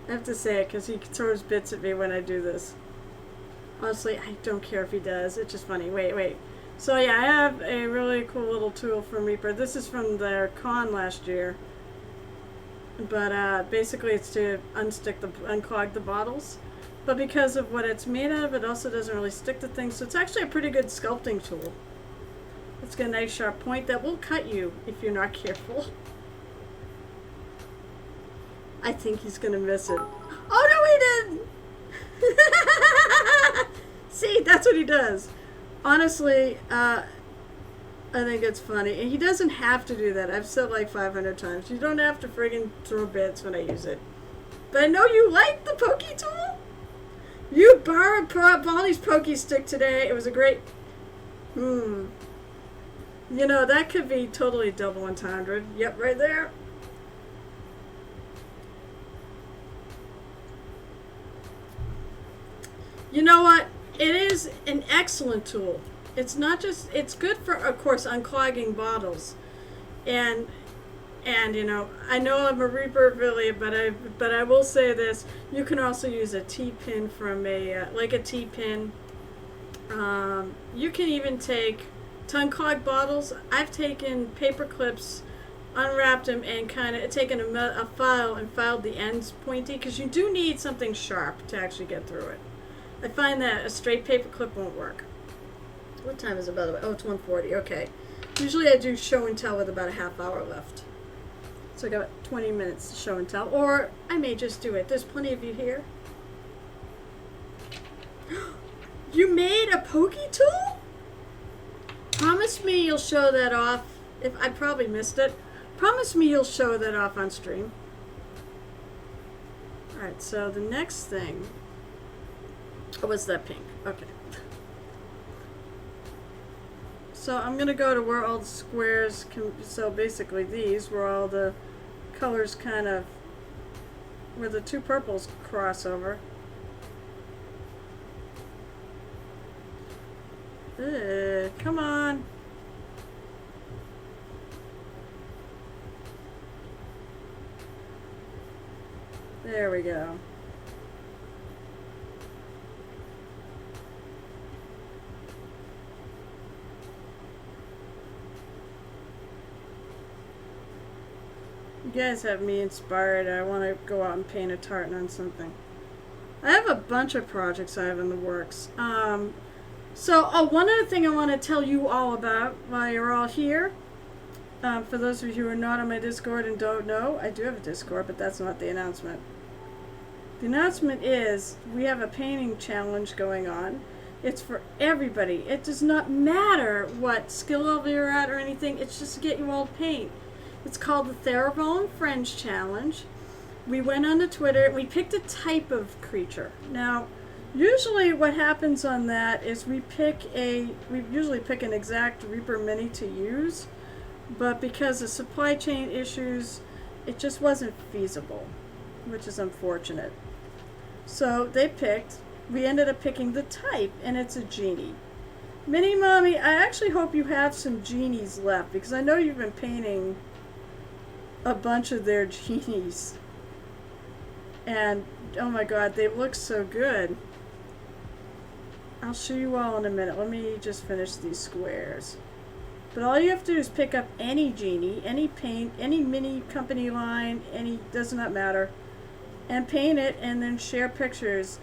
I have to say it because he throws bits at me when I do this. Honestly, I don't care if he does. It's just funny. Wait. So yeah, I have a really cool little tool from Reaper. This is from their con last year. But basically it's to unclog the bottles. But because of what it's made of, it also doesn't really stick to things. So it's actually a pretty good sculpting tool. It's got a nice sharp point that will cut you if you're not careful. I think he's gonna miss it. Oh no, he didn't! See, that's what he does. Honestly, I think it's funny. And he doesn't have to do that. I've said like 500 times. You don't have to friggin' throw bits when I use it. But I know you like the Pokey tool. You borrowed Baldy's Pokey Stick today. It was a great... You know, that could be totally double entendre. Yep, right there. You know what? It is an excellent tool. It's not just, it's good for, of course, unclogging bottles. And you know, I know I'm a Reaper affiliate, but I will say this. You can also use a T-pin from like a T-pin. You can even take, to unclog bottles, I've taken paper clips, unwrapped them, and kind of taken a file and filed the ends pointy, because you do need something sharp to actually get through it. I find that a straight paper clip won't work. What time is it, by the way? Oh, it's 1:40. Okay. Usually I do show and tell with about a half hour left. So I got 20 minutes to show and tell. Or I may just do it. There's plenty of you here. You made a Pokey tool? Promise me you'll show that off. If I probably missed it. Promise me you'll show that off on stream. Alright, so the next thing. Oh, was that pink? Okay. So I'm going to go to where all the squares so basically these, where all the colors kind of, where the two purples cross over. Come on. There we go. You guys have me inspired. I want to go out and paint a tartan on something. I have a bunch of projects I have in the works. One other thing I want to tell you all about while you're all here. For those of you who are not on my Discord and don't know, I do have a Discord, but that's not the announcement. The announcement is we have a painting challenge going on. It's for everybody. It does not matter what skill level you're at or anything. It's just to get you all to paint. It's called the Theraval and Friends Challenge. We went on to Twitter. We picked a type of creature. Now, usually what happens on that is we usually pick an exact Reaper Mini to use, but because of supply chain issues, it just wasn't feasible, which is unfortunate. So we ended up picking the type, and it's a genie. Mini Mommy, I actually hope you have some genies left, because I know you've been painting a bunch of their genies. And, oh my god, they look so good. I'll show you all in a minute. Let me just finish these squares. But all you have to do is pick up any genie, any paint, any mini company line, does not matter, and paint it and then share pictures.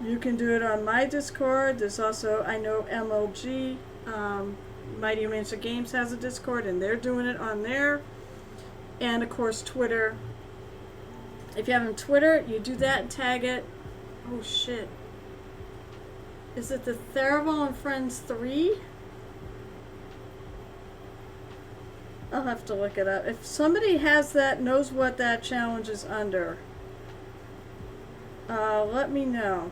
You can do it on my Discord. There's also, I know MLG, Mighty Mansion Games has a Discord and they're doing it on there. And of course Twitter. If you have on Twitter, you do that and tag it. Oh shit. Is it the Theraval and Friends 3? I'll have to look it up. If somebody has that, knows what that challenge is under, let me know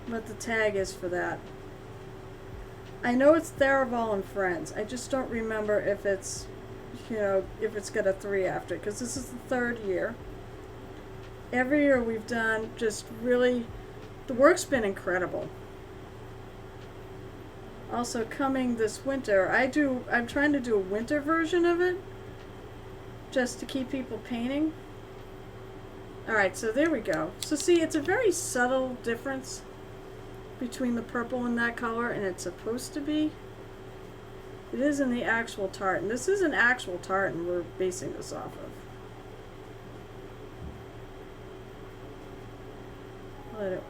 what the tag is for that. I know it's Theraval and Friends. I just don't remember if it's, if it's got a 3 after it, because this is the 3rd year. Every year we've done just really, the work's been incredible. Also coming this winter, I'm trying to do a winter version of it, just to keep people painting. Alright, so there we go. So see, it's a very subtle difference between the purple and that color, and it's supposed to be. It is in the actual tartan. This is an actual tartan we're basing this off of. Let it.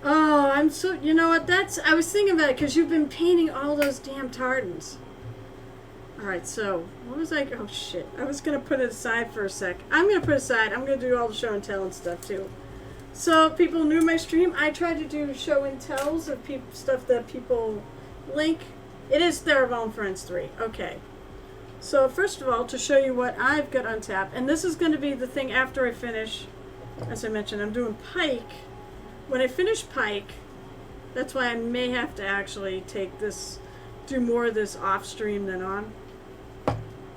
Oh, I'm so, you know what, I was thinking about it because you've been painting all those damn tartans. Alright, so, what was oh shit, I was going to put it aside for a sec. I'm going to put it aside, I'm going to do all the show and tell and stuff too. So, people new to my stream, I tried to do show and tells of stuff that people link. It is Theraval and Friends 3, okay. So, first of all, to show you what I've got on tap, and this is going to be the thing after I finish, as I mentioned, I'm doing Pike. When I finish Pike, that's why I may have to actually do more of this off stream than on,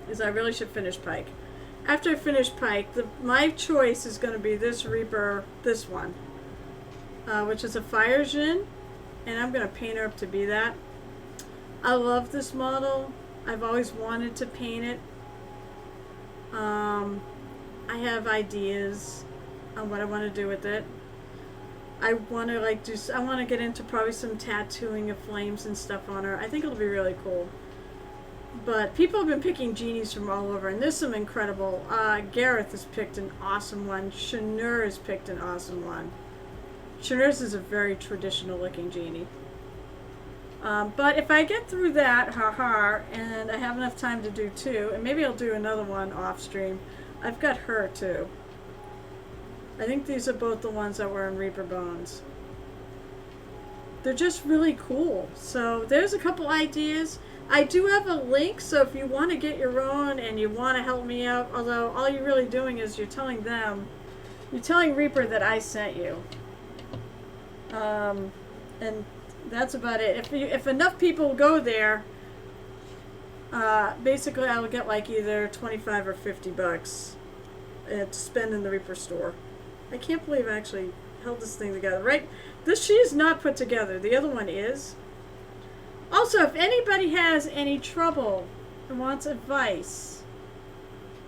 is I really should finish Pike. After I finish Pike, my choice is going to be this Reaper, this one, which is a Fire Djinn, and I'm going to paint her up to be that. I love this model. I've always wanted to paint it. I have ideas on what I want to do with it. I want to I want to get into probably some tattooing of flames and stuff on her. I think it'll be really cool. But people have been picking genies from all over, and there's some incredible. Gareth has picked an awesome one. Shanur has picked an awesome one. Shanur's is a very traditional looking genie. But if I get through that, and I have enough time to do 2, and maybe I'll do another one off stream. I've got her too. I think these are both the ones that were in Reaper Bones. They're just really cool. So there's a couple ideas. I do have a link, so if you want to get your own and you want to help me out, although all you're really doing is you're telling Reaper that I sent you. And that's about it. If enough people go there, basically I will get like either 25 or 50 bucks to spend in the Reaper store. I can't believe I actually held this thing together. Right? She is not put together. The other one is. Also, if anybody has any trouble and wants advice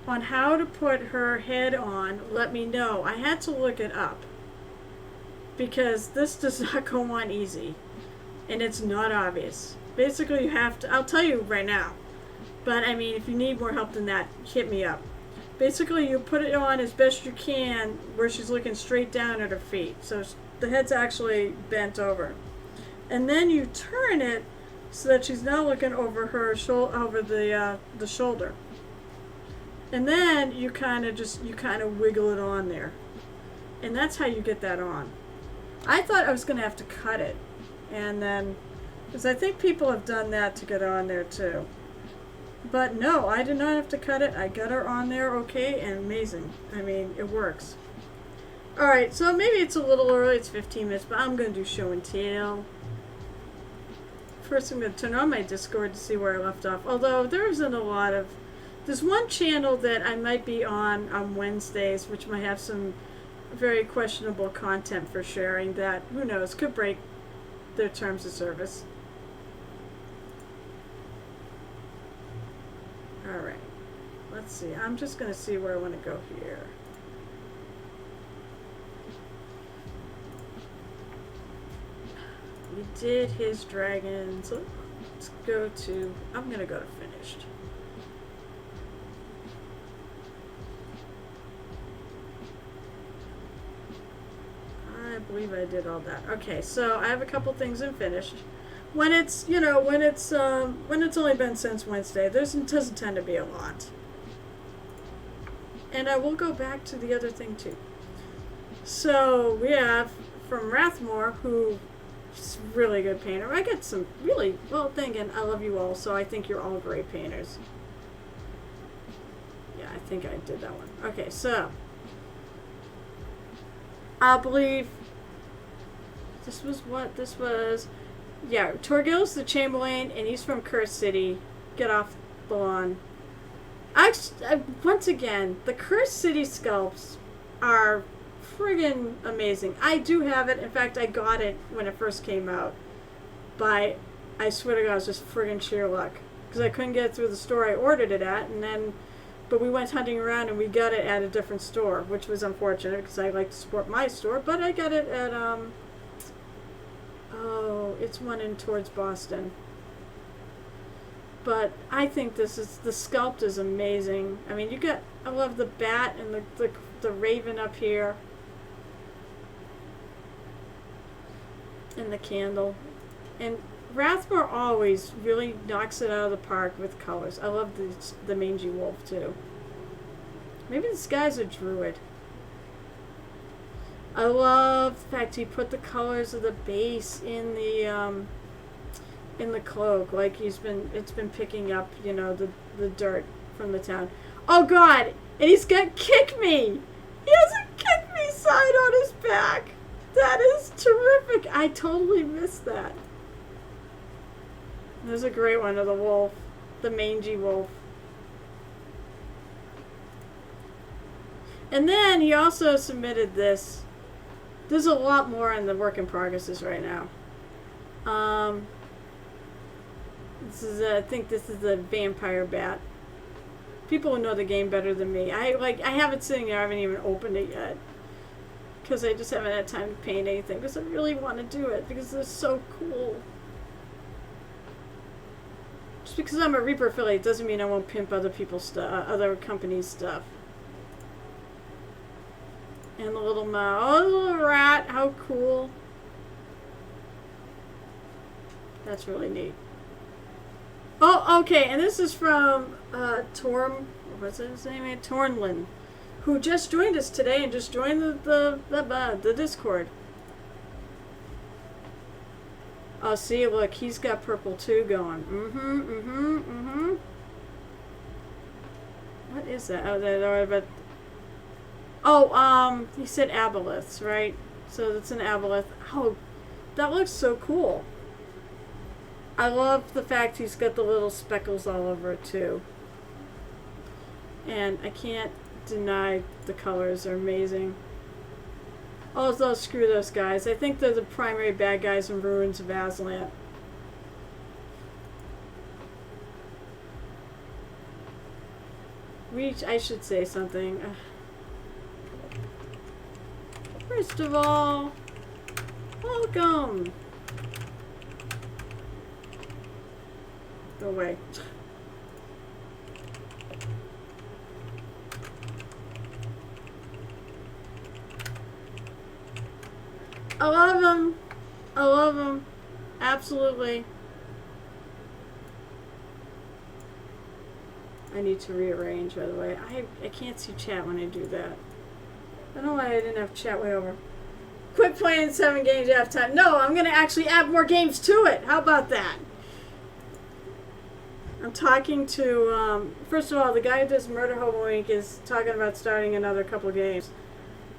on how to put her head on, let me know. I had to look it up. Because this does not go on easy. And it's not obvious. Basically, you have to. I'll tell you right now. But, I mean, if you need more help than that, hit me up. Basically, you put it on as best you can where she's looking straight down at her feet. So the head's actually bent over. And then you turn it so that she's now looking over her over the shoulder. And then you kind of wiggle it on there. And that's how you get that on. I thought I was going to have to cut it. And then, because I think people have done that to get on there too. But no, I did not have to cut it. I got her on there okay and amazing. I mean, it works. Alright, so maybe it's a little early. It's 15 minutes, but I'm going to do show and tell. First, I'm going to turn on my Discord to see where I left off. Although, there isn't a lot of... There's one channel that I might be on Wednesdays, which might have some very questionable content for sharing that, who knows, could break their terms of service. let's see. I'm just going to see where I want to go here. We did his dragon, so let's go to, I'm going to go to finished. I believe I did all that. Okay, so I have a couple things in finished. When it's, you know, when it's only been since Wednesday, doesn't tend to be a lot. And I will go back to the other thing too. So we have from Rathmore, who is a really good painter. I get some really, well, thinking, I love you all, so I think you're all great painters. Yeah, I think I did that one. Okay, so I believe this was what this was. Yeah, Torgil's the Chamberlain, and he's from Curse City. Get off the lawn. Once again, the Curse City sculpts are friggin' amazing. I do have it. In fact, I got it when it first came out. I swear to God, it was just friggin' sheer luck. Because I couldn't get it through the store I ordered it at, but we went hunting around and we got it at a different store, which was unfortunate because I like to support my store, but I got it at, it's one in towards Boston. But I think the sculpt is amazing. I mean, I love the bat and the raven up here. And the candle. And Rathmore always really knocks it out of the park with colors. I love the mangy wolf too. Maybe this guy's a druid. I love the fact he put the colors of the base in the cloak, like it's been picking up, you know, the dirt from the town. Oh God! And he's got kick me. He has a kick me sign on his back. That is terrific. I totally missed that. There's a great one of the wolf, the mangy wolf. And then he also submitted this. There's a lot more in the work in progresses right now. I think this is the vampire bat. People who know the game better than me. I have it sitting there. I haven't even opened it yet because I just haven't had time to paint anything. Because I really want to do it because they're so cool. Just because I'm a Reaper affiliate doesn't mean I won't pimp other people's stuff, other companies' stuff. And the little mouse. Oh, the little rat. How cool. That's really neat. Oh, okay. And this is from what's his name? Tornlin, who just joined us today and just joined the Discord. Oh, see, look, he's got purple too going. What is that? He said aboleths, right? So that's an aboleth. Oh, that looks so cool. I love the fact he's got the little speckles all over it too. And I can't deny the colors are amazing. Oh, screw those guys. I think they're the primary bad guys in Ruins of Aslan. I should say something. First of all, welcome. Go away. I love him. I love him. Absolutely. I need to rearrange, by the way. I can't see chat when I do that. I don't know why I didn't have chat way over. Quit playing 7 games at a time. No, I'm going to actually add more games to it. How about that? I'm talking to, first of all, the guy who does Murder Hobo Inc. is talking about starting another couple of games.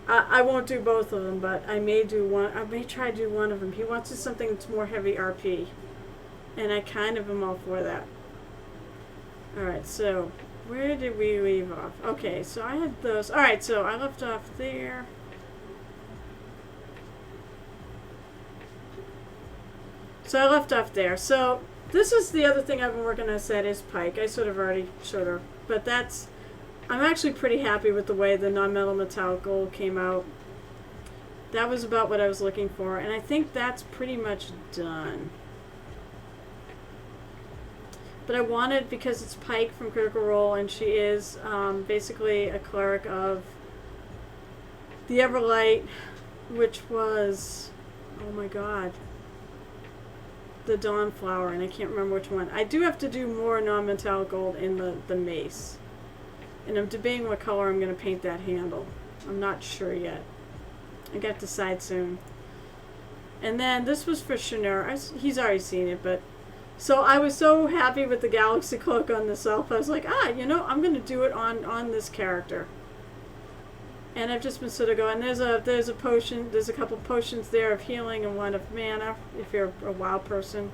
I won't do both of them, but I may do one. I may try to do one of them. He wants something that's more heavy RP. And I kind of am all for that. Alright, so where did we leave off? Okay, so I had those. Alright, so I left off there. So I left off there. So this is the other thing I've been working on, I said, is Pike. I sort of already showed her. But that's I'm actually pretty happy with the way the non-metal metallic gold came out. That was about what I was looking for, and I think that's pretty much done. But I wanted, because it's Pike from Critical Role, and she is basically a cleric of the Everlight, which was, oh my god, the Dawnflower, and I can't remember which one. I do have to do more non-metallic gold in the mace. And I'm debating what color I'm going to paint that handle. I'm not sure yet. I got to decide soon. And then this was for Shanur. He's already seen it, but... So I was so happy with the Galaxy Cloak on this elf. I was like, you know, I'm going to do it on this character. And I've just been sort of going, there's a potion, there's a couple potions there of healing and one of mana, if you're a WoW person.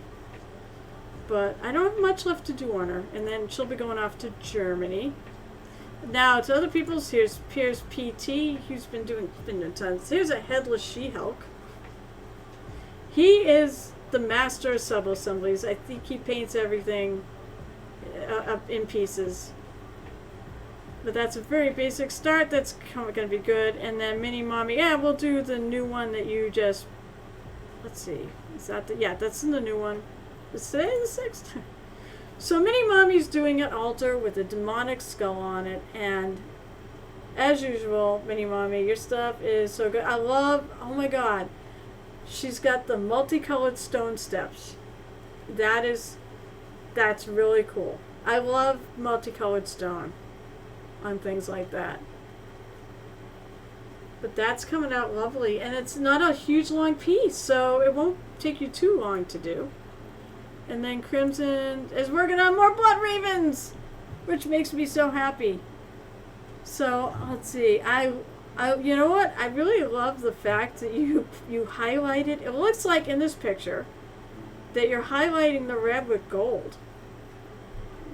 But I don't have much left to do on her. And then she'll be going off to Germany. Now, to other people's, here's Piers PT, who's been doing tons. Here's a Headless She-Hulk. He is the master of sub-assemblies. I think he paints everything up in pieces. But that's a very basic start. That's going to be good. And then Mini Mommy, yeah, we'll do the new one that you just... Let's see. Is that the... Yeah, that's in the new one. Is today the 6th? So Mini Mommy's doing an altar with a demonic skull on it, and as usual, Mini Mommy, your stuff is so good. I love, oh my god, she's got the multicolored stone steps. That's really cool. I love multicolored stone on things like that. But that's coming out lovely, and it's not a huge long piece, so it won't take you too long to do. And then Crimson is working on more Blood Ravens, which makes me so happy. So let's see. I you know what? I really love the fact that you highlighted. It looks like in this picture that you're highlighting the red with gold.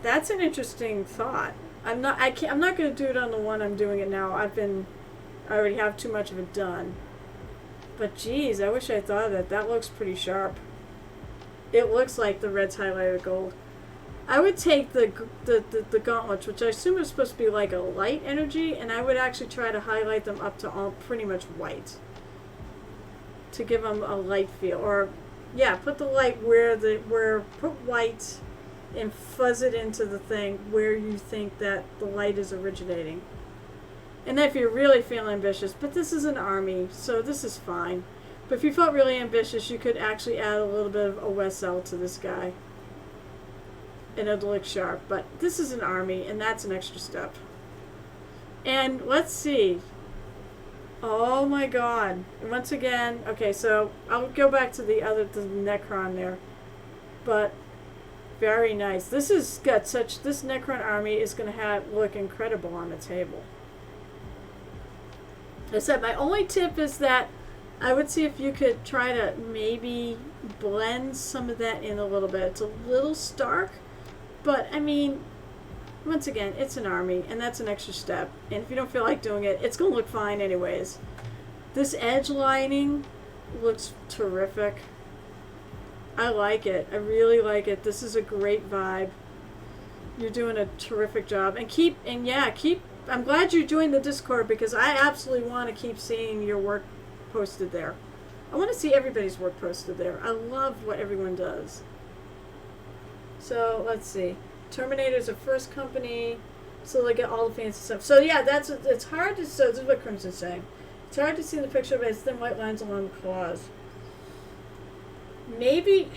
That's an interesting thought. I'm not going to do it on the one I'm doing it now. I already have too much of it done. But geez, I wish I thought of that. That looks pretty sharp. It looks like the red's highlighted with gold. I would take the gauntlets, which I assume is supposed to be like a light energy, and I would actually try to highlight them up to all pretty much white to give them a light feel. Or yeah, put the light put white and fuzz it into the thing where you think that the light is originating. And if you're really feeling ambitious, but this is an army, so this is fine. But if you felt really ambitious, you could actually add a little bit of OSL to this guy. And it'll look sharp. But this is an army, and that's an extra step. And let's see. Oh my god. And once again, okay, so I'll go back to the Necron there. But very nice. This Necron army is going to look incredible on the table. I said my only tip is that I would see if you could try to maybe blend some of that in a little bit. It's a little stark, but I mean, once again, it's an army, and that's an extra step. And if you don't feel like doing it, it's going to look fine anyways. This edge lining looks terrific. I like it. I really like it. This is a great vibe. You're doing a terrific job. I'm glad you joined the Discord, because I absolutely want to keep seeing your work posted there. I want to see everybody's work posted there. I love what everyone does. So let's see. Terminator's a first company, so they get all the fancy stuff. So yeah, it's hard to. So this is what Crimson's saying. It's hard to see in the picture, but it's thin white lines along the claws. Maybe,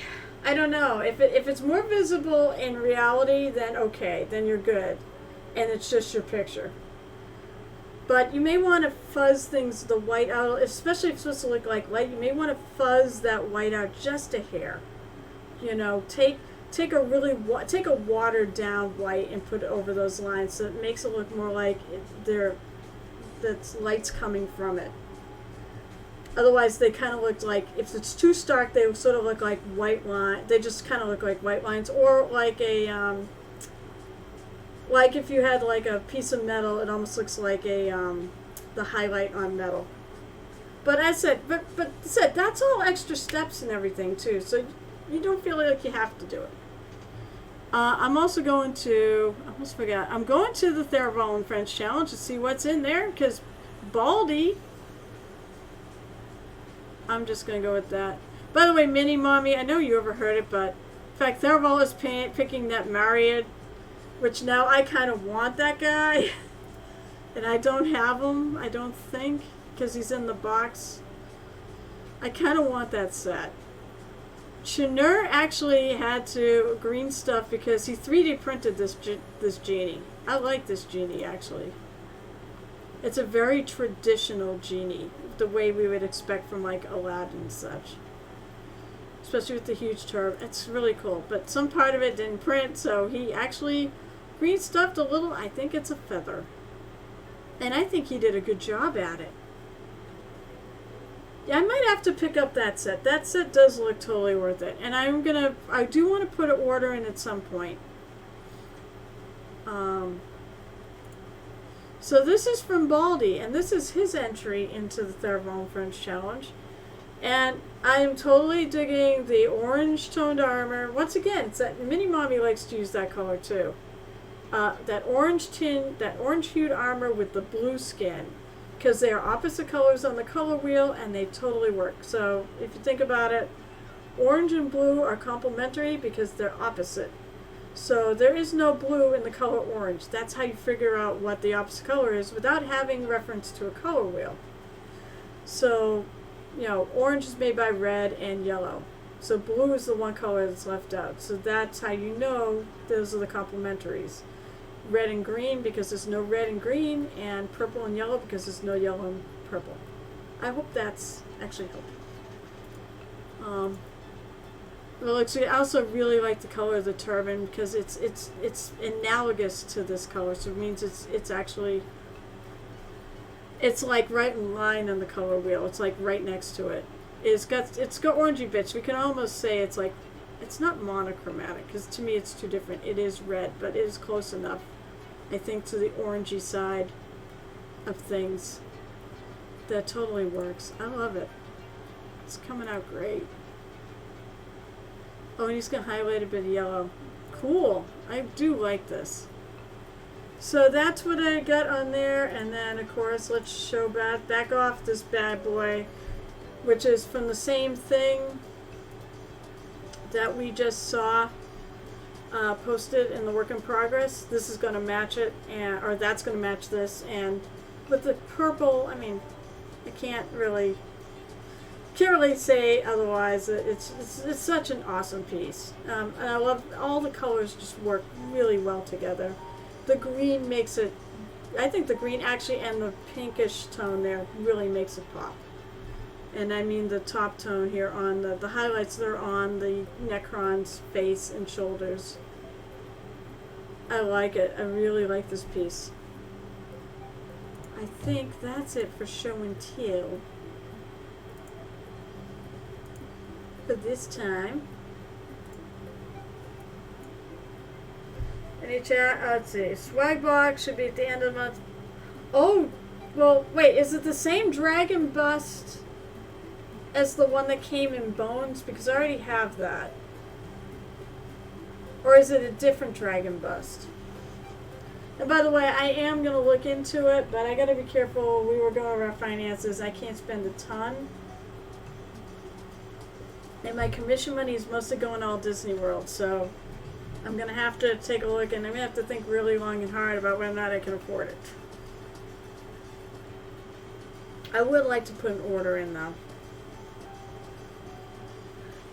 I don't know. If it's more visible in reality, then okay, then you're good, and it's just your picture. But you may want to fuzz the white out, especially if it's supposed to look like light. You may want to fuzz that white out just a hair. You know, take a watered down white and put it over those lines, so it makes it look more like that's light's coming from it. Otherwise, they kind of looked like, if it's too stark, they sort of look like white line. They just kind of look like white lines, or like a like if you had like a piece of metal, it almost looks like the highlight on metal. But I said, but that's all extra steps and everything too, so you don't feel like you have to do it. I'm also going to, I almost forgot, I'm going to the Theraval and Friends Challenge to see what's in there, because Baldy, I'm just going to go with that. By the way, Mini Mommy, I know you overheard it, but in fact, Theraval is picking that Marriott, which now I kind of want that guy. And I don't have him, I don't think, because he's in the box. I kind of want that set. Chanur actually had to green stuff because he 3D printed this genie. I like this genie, actually. It's a very traditional genie, the way we would expect from like Aladdin and such. Especially with the huge turb. It's really cool. But some part of it didn't print, so he actually green stuffed a little. I think it's a feather. And I think he did a good job at it. Yeah, I might have to pick up that set. That set does look totally worth it. And I do want to put an order in at some point. So this is from Baldy, and this is his entry into the Theraval Friends Challenge. And I'm totally digging the orange toned armor. Once again, it's that Mini Mommy likes to use that color too. That orange hued armor with the blue skin, because they are opposite colors on the color wheel and they totally work. So if you think about it, orange and blue are complementary because they're opposite. So there is no blue in the color orange. That's how you figure out what the opposite color is without having reference to a color wheel. So, you know, orange is made by red and yellow. So blue is the one color that's left out. So that's how you know those are the complementaries. Red and green because there's no red and green, and purple and yellow because there's no yellow and purple. I hope that's actually helping. Well, actually, I also really like the color of the turban because it's analogous to this color, so it means it's actually like right in line on the color wheel. It's like right next to it. It's got orangey bits. We can almost say it's like, it's not monochromatic because to me it's too different. It is red, but it is close enough, I think, to the orangey side of things. That totally works. I love it. It's coming out great. Oh, and he's going to highlight a bit of yellow. Cool. I do like this. So that's what I got on there. And then, of course, let's show back off this bad boy, which is from the same thing that we just saw posted in the work in progress. This is going to match it, or that's going to match this. And with the purple, I mean, I can't really say otherwise. It's such an awesome piece, and I love all the colors. Just work really well together. The green makes it. I think the green actually and the pinkish tone there really makes it pop. And I mean the top tone here on the highlights that are on the Necron's face and shoulders. I like it. I really like this piece. I think that's it for show and tell for this time. Any chat? Let's see. Swag box should be at the end of the month. Oh, well, wait. Is it the same dragon bust as the one that came in bones? Because I already have that. Or is it a different dragon bust? And by the way, I am going to look into it, but I got to be careful. We were going over our finances. I can't spend a ton. And my commission money is mostly going all Disney World, so I'm going to have to take a look, and I'm going to have to think really long and hard about whether or not I can afford it. I would like to put an order in, though.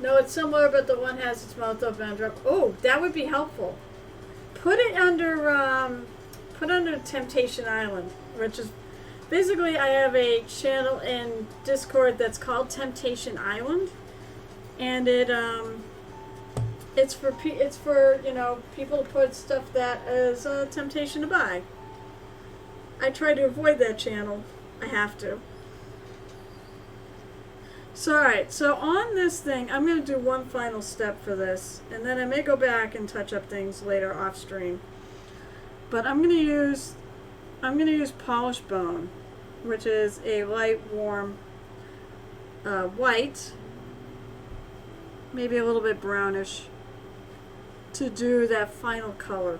No, it's similar, but the one has its mouth open and drop. Oh, that would be helpful. Put it under Temptation Island, which is basically I have a channel in Discord that's called Temptation Island, and it's for you know, people to put stuff that is a temptation to buy. I try to avoid that channel. I have to. So, alright, so on this thing, I'm going to do one final step for this, and then I may go back and touch up things later off stream. But I'm going to use polished bone, which is a light, warm white, maybe a little bit brownish. to do that final color.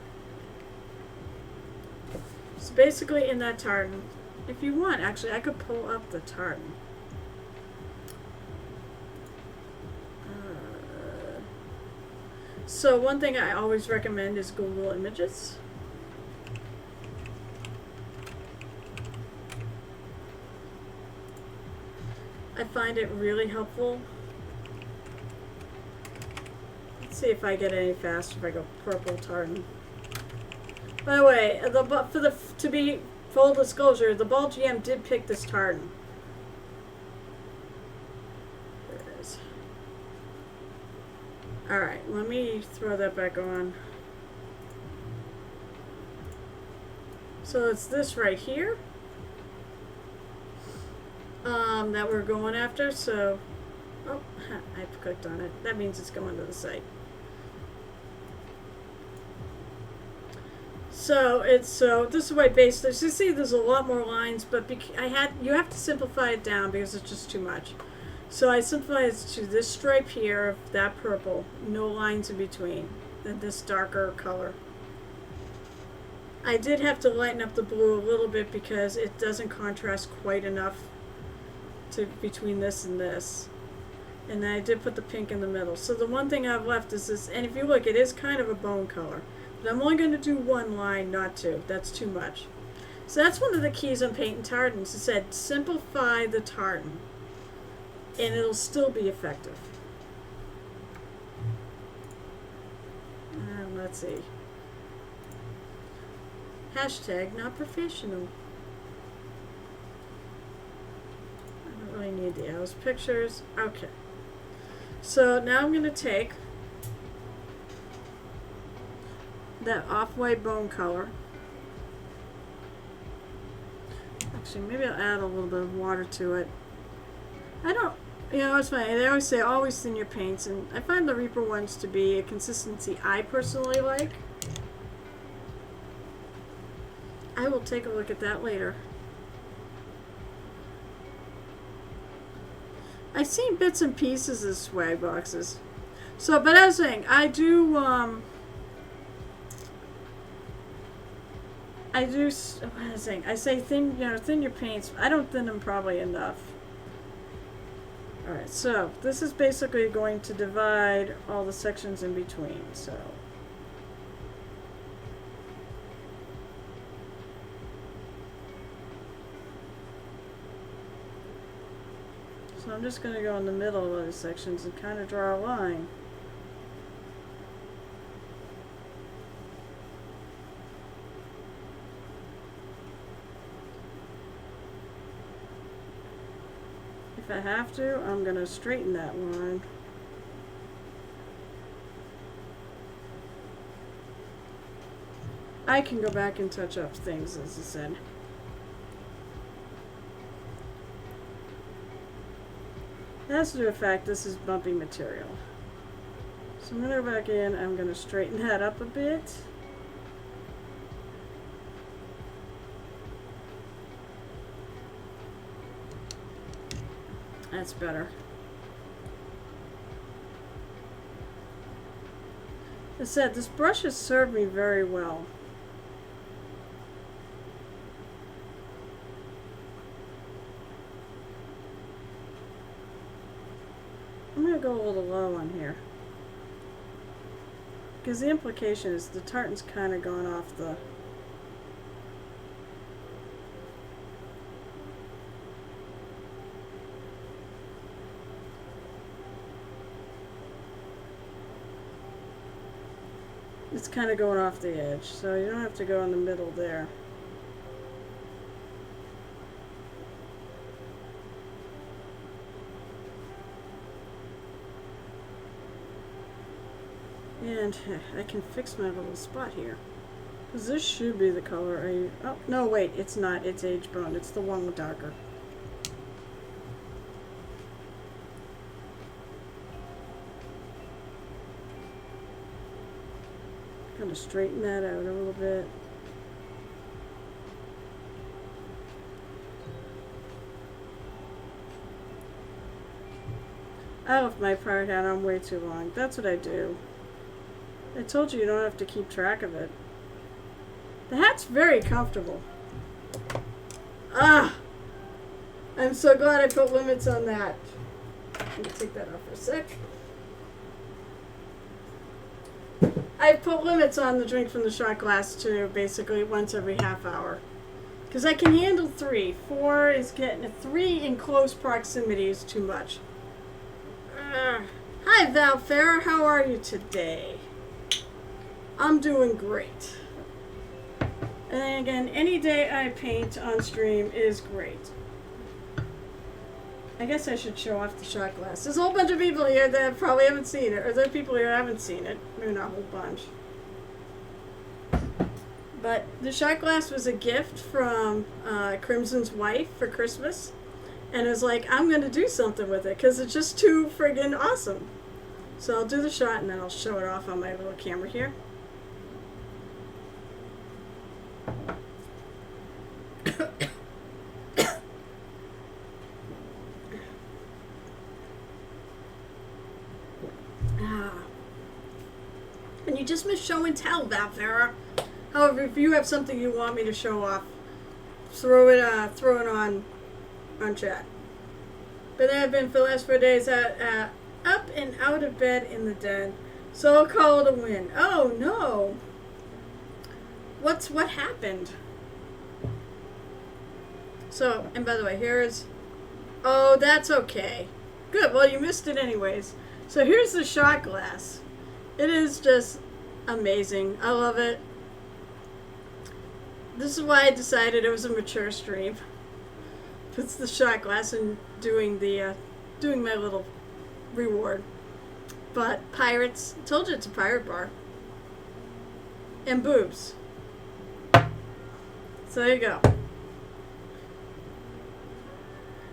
So basically in that tartan, if you want, actually I could pull up the tartan. So one thing I always recommend is Google Images. I find it really helpful. Let's see if I get any faster if I go purple tartan. By the way, to be full disclosure, the Ball GM did pick this tartan. There it is. Alright, let me throw that back on. So it's this right here that we're going after. So, oh, I've clicked on it. That means it's going to the site. So this is why basically, so you see there's a lot more lines, but you have to simplify it down because it's just too much. So I simplified it to this stripe here of that purple, no lines in between, and this darker color. I did have to lighten up the blue a little bit because it doesn't contrast quite enough between this and this. And then I did put the pink in the middle. So the one thing I've left is this, and if you look, it is kind of a bone color. But I'm only going to do one line, not two. That's too much. So that's one of the keys on painting tartans. It said simplify the tartan, and it'll still be effective. Let's see. Hashtag not professional. I don't really need the arrows. Pictures. Okay. So now I'm going to take that off-white bone color. Actually, maybe I'll add a little bit of water to it. I don't, it's funny. They always say always thin your paints, and I find the Reaper ones to be a consistency I personally like. I will take a look at that later. I've seen bits and pieces of swag boxes. So, but I was saying, I do, what was I saying? I say thin, thin your paints. I don't thin them probably enough. Alright, so this is basically going to divide all the sections in between, so. So I'm just going to go in the middle of those sections and kind of draw a line. If I have to, I'm going to straighten that line. I can go back and touch up things, as I said. As to the fact, this is bumpy material. So I'm going to go back in, I'm going to straighten that up a bit. That's better. As I said, this brush has served me very well. I'm going to go a little low on here. Because the implication is the tartan's kind of gone off the... It's kind of going off the edge, so you don't have to go in the middle there. And I can fix my little spot here. Because this should be the color oh, no, wait, it's not. It's age bone. It's the one with darker. Kind of straighten that out a little bit. I left my part out on way too long. That's what I do. I told you you don't have to keep track of it. The hat's very comfortable. Ah! I'm so glad I put limits on that. Let me take that off for a sec. I put limits on the drink from the shot glass to basically once every half hour. Because I can handle 3. 4 is getting 3 in close proximity is too much. Hi Val Farah, how are you today? I'm doing great. And again, any day I paint on stream is great. I guess I should show off the shot glass. There's a whole bunch of people here that probably haven't seen it, or there are people here that haven't seen it. Maybe not a whole bunch. But the shot glass was a gift from Crimson's wife for Christmas. And it was like, I'm going to do something with it because it's just too friggin' awesome. So I'll do the shot and then I'll show it off on my little camera here. And you just missed show and tell, Val Farah. However, if you have something you want me to show off, throw it on chat. But then I've been for the last 4 days up and out of bed in the den. So I'll call it a win. Oh no. What happened? So, and by the way, oh, that's okay. Good, well you missed it anyways. So here's the shot glass. It is just amazing. I love it. This is why I decided it was a mature stream. Puts the shot glass and doing my little reward. But pirates, I told you it's a pirate bar. And boobs. So there you go.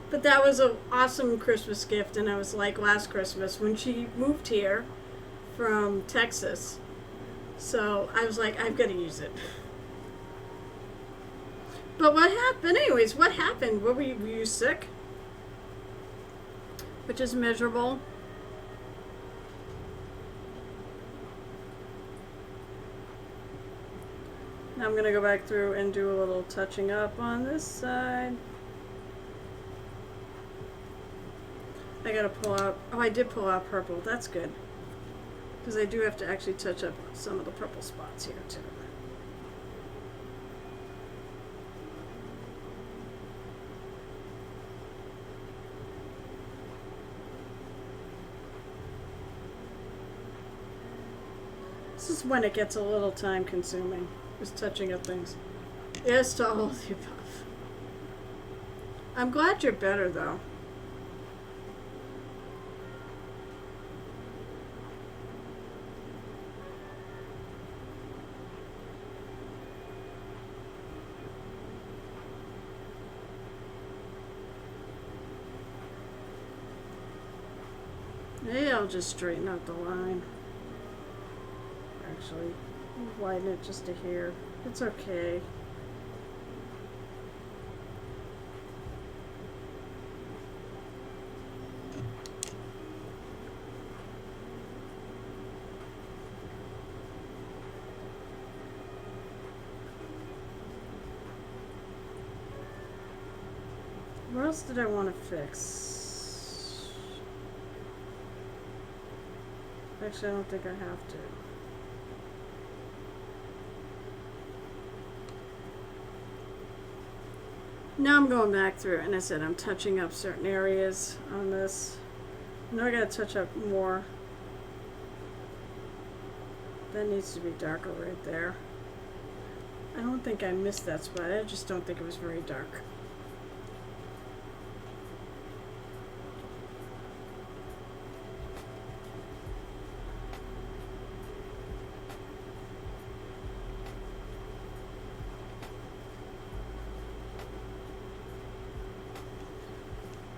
But that was an awesome Christmas gift, and I was like last Christmas when she moved here from Texas. So I was like, I've got to use it. But what happened? Anyways, what happened? Were you sick? Which is miserable. Now I'm going to go back through and do a little touching up on this side. I got to pull out... Oh, I did pull out purple. That's good. Because I do have to actually touch up some of the purple spots here, too. This is when it gets a little time consuming, just touching up things. Yes to all of the above. I'm glad you're better though. Maybe I'll just straighten out the line. Actually, widen it just a hair. It's okay. What else did I want to fix? Actually, I don't think I have to. Now I'm going back through, and I said I'm touching up certain areas on this. Now I gotta touch up more. That needs to be darker right there. I don't think I missed that spot. I just don't think it was very dark.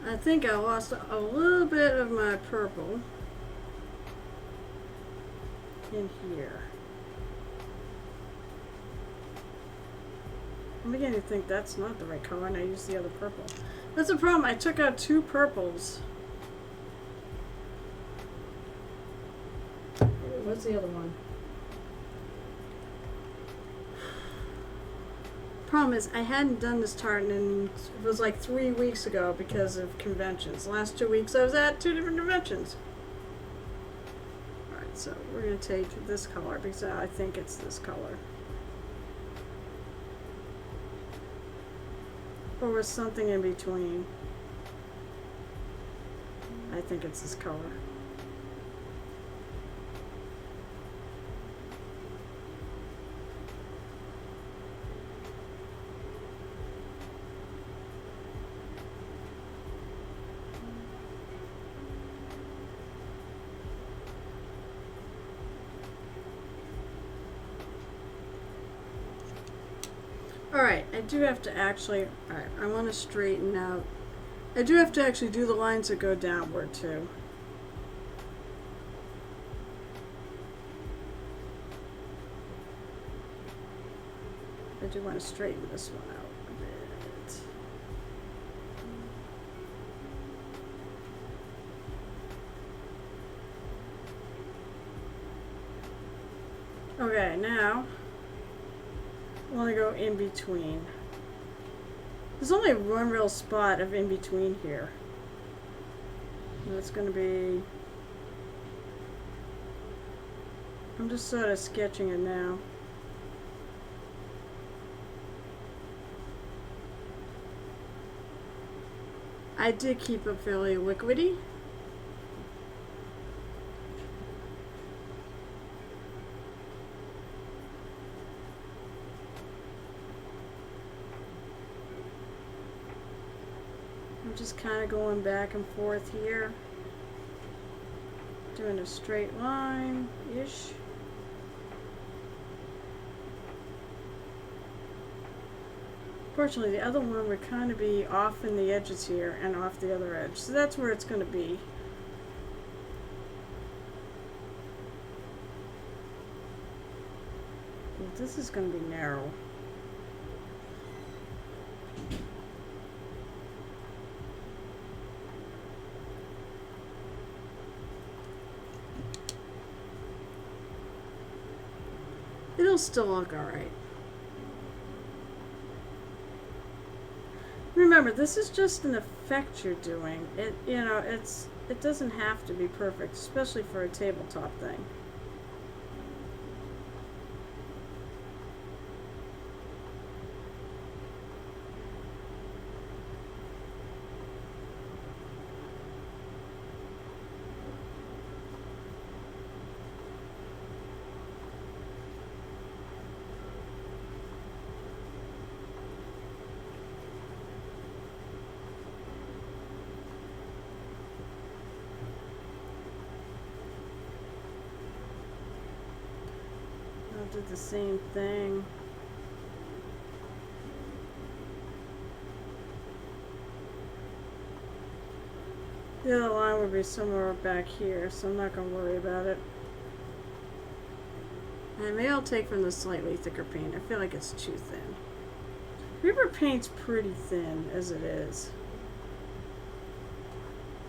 I think I lost a little bit of my purple in here. I'm beginning to think that's not the right color and I used the other purple. That's the problem. I took out 2 purples. What's the other one? Problem is, I hadn't done this tartan, and it was like 3 weeks ago because of conventions. The last 2 weeks I was at 2 different conventions. Alright, so we're going to take this color because I think it's this color. Or was something in between. I think it's this color. Alright, I do have to actually, alright, I want to straighten out. I do have to actually do the lines that go downward too. I do want to straighten this one out a bit. Okay, now I want to go in between. There's only one real spot of in between here. And it's going to be, I'm just sort of sketching it now. I did keep it fairly liquidy. I'm just kind of going back and forth here, doing a straight line-ish. Fortunately, the other one would kind of be off in the edges here and off the other edge, so that's where it's going to be. Well, this is going to be narrow. It'll still look alright. Remember, this is just an effect you're doing. It doesn't have to be perfect, especially for a tabletop thing. Did the same thing. The other line would be somewhere back here, so I'm not going to worry about it. And maybe I'll take from the slightly thicker paint. I feel like it's too thin. Reaper paint's pretty thin as it is.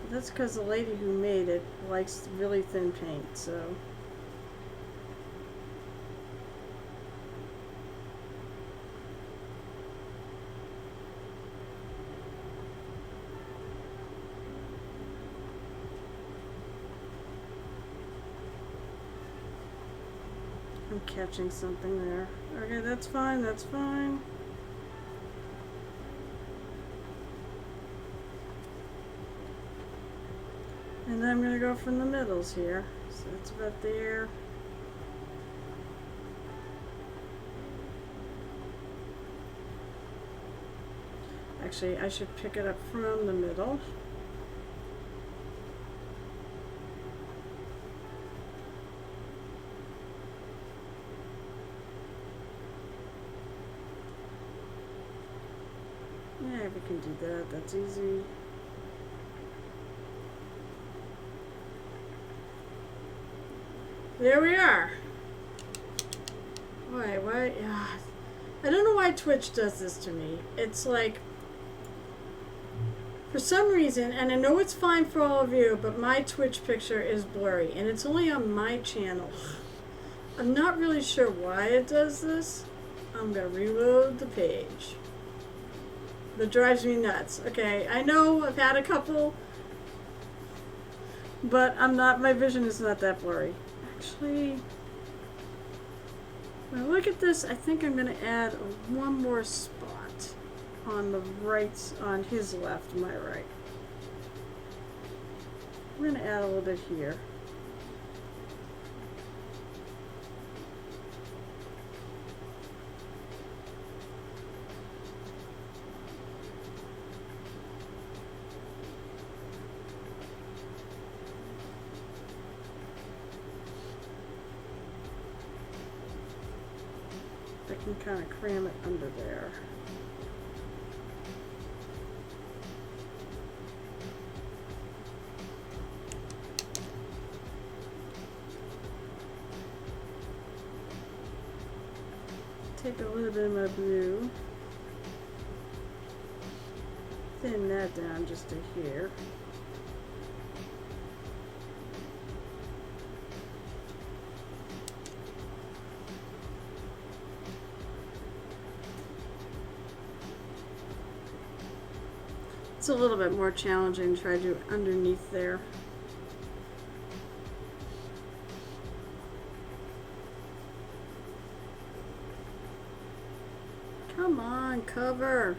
But that's because the lady who made it likes really thin paint, so... I'm catching something there. Okay, that's fine, that's fine. And then I'm going to go from the middles here. So it's about there. Actually, I should pick it up from the middle. Yeah, we can do that. That's easy. There we are. Why? I don't know why Twitch does this to me. It's like, for some reason, and I know it's fine for all of you, but my Twitch picture is blurry, and it's only on my channel. I'm not really sure why it does this. I'm gonna reload the page. That drives me nuts. Okay, I know I've had a couple, but my vision is not that blurry. Actually, when I look at this, I think I'm gonna add one more spot on the right, on his left, my right. I'm gonna add a little bit here. I can kind of cram it under there. Take a little bit of my blue, thin that down just to here. It's a little bit more challenging to try to do underneath there. Come on, cover.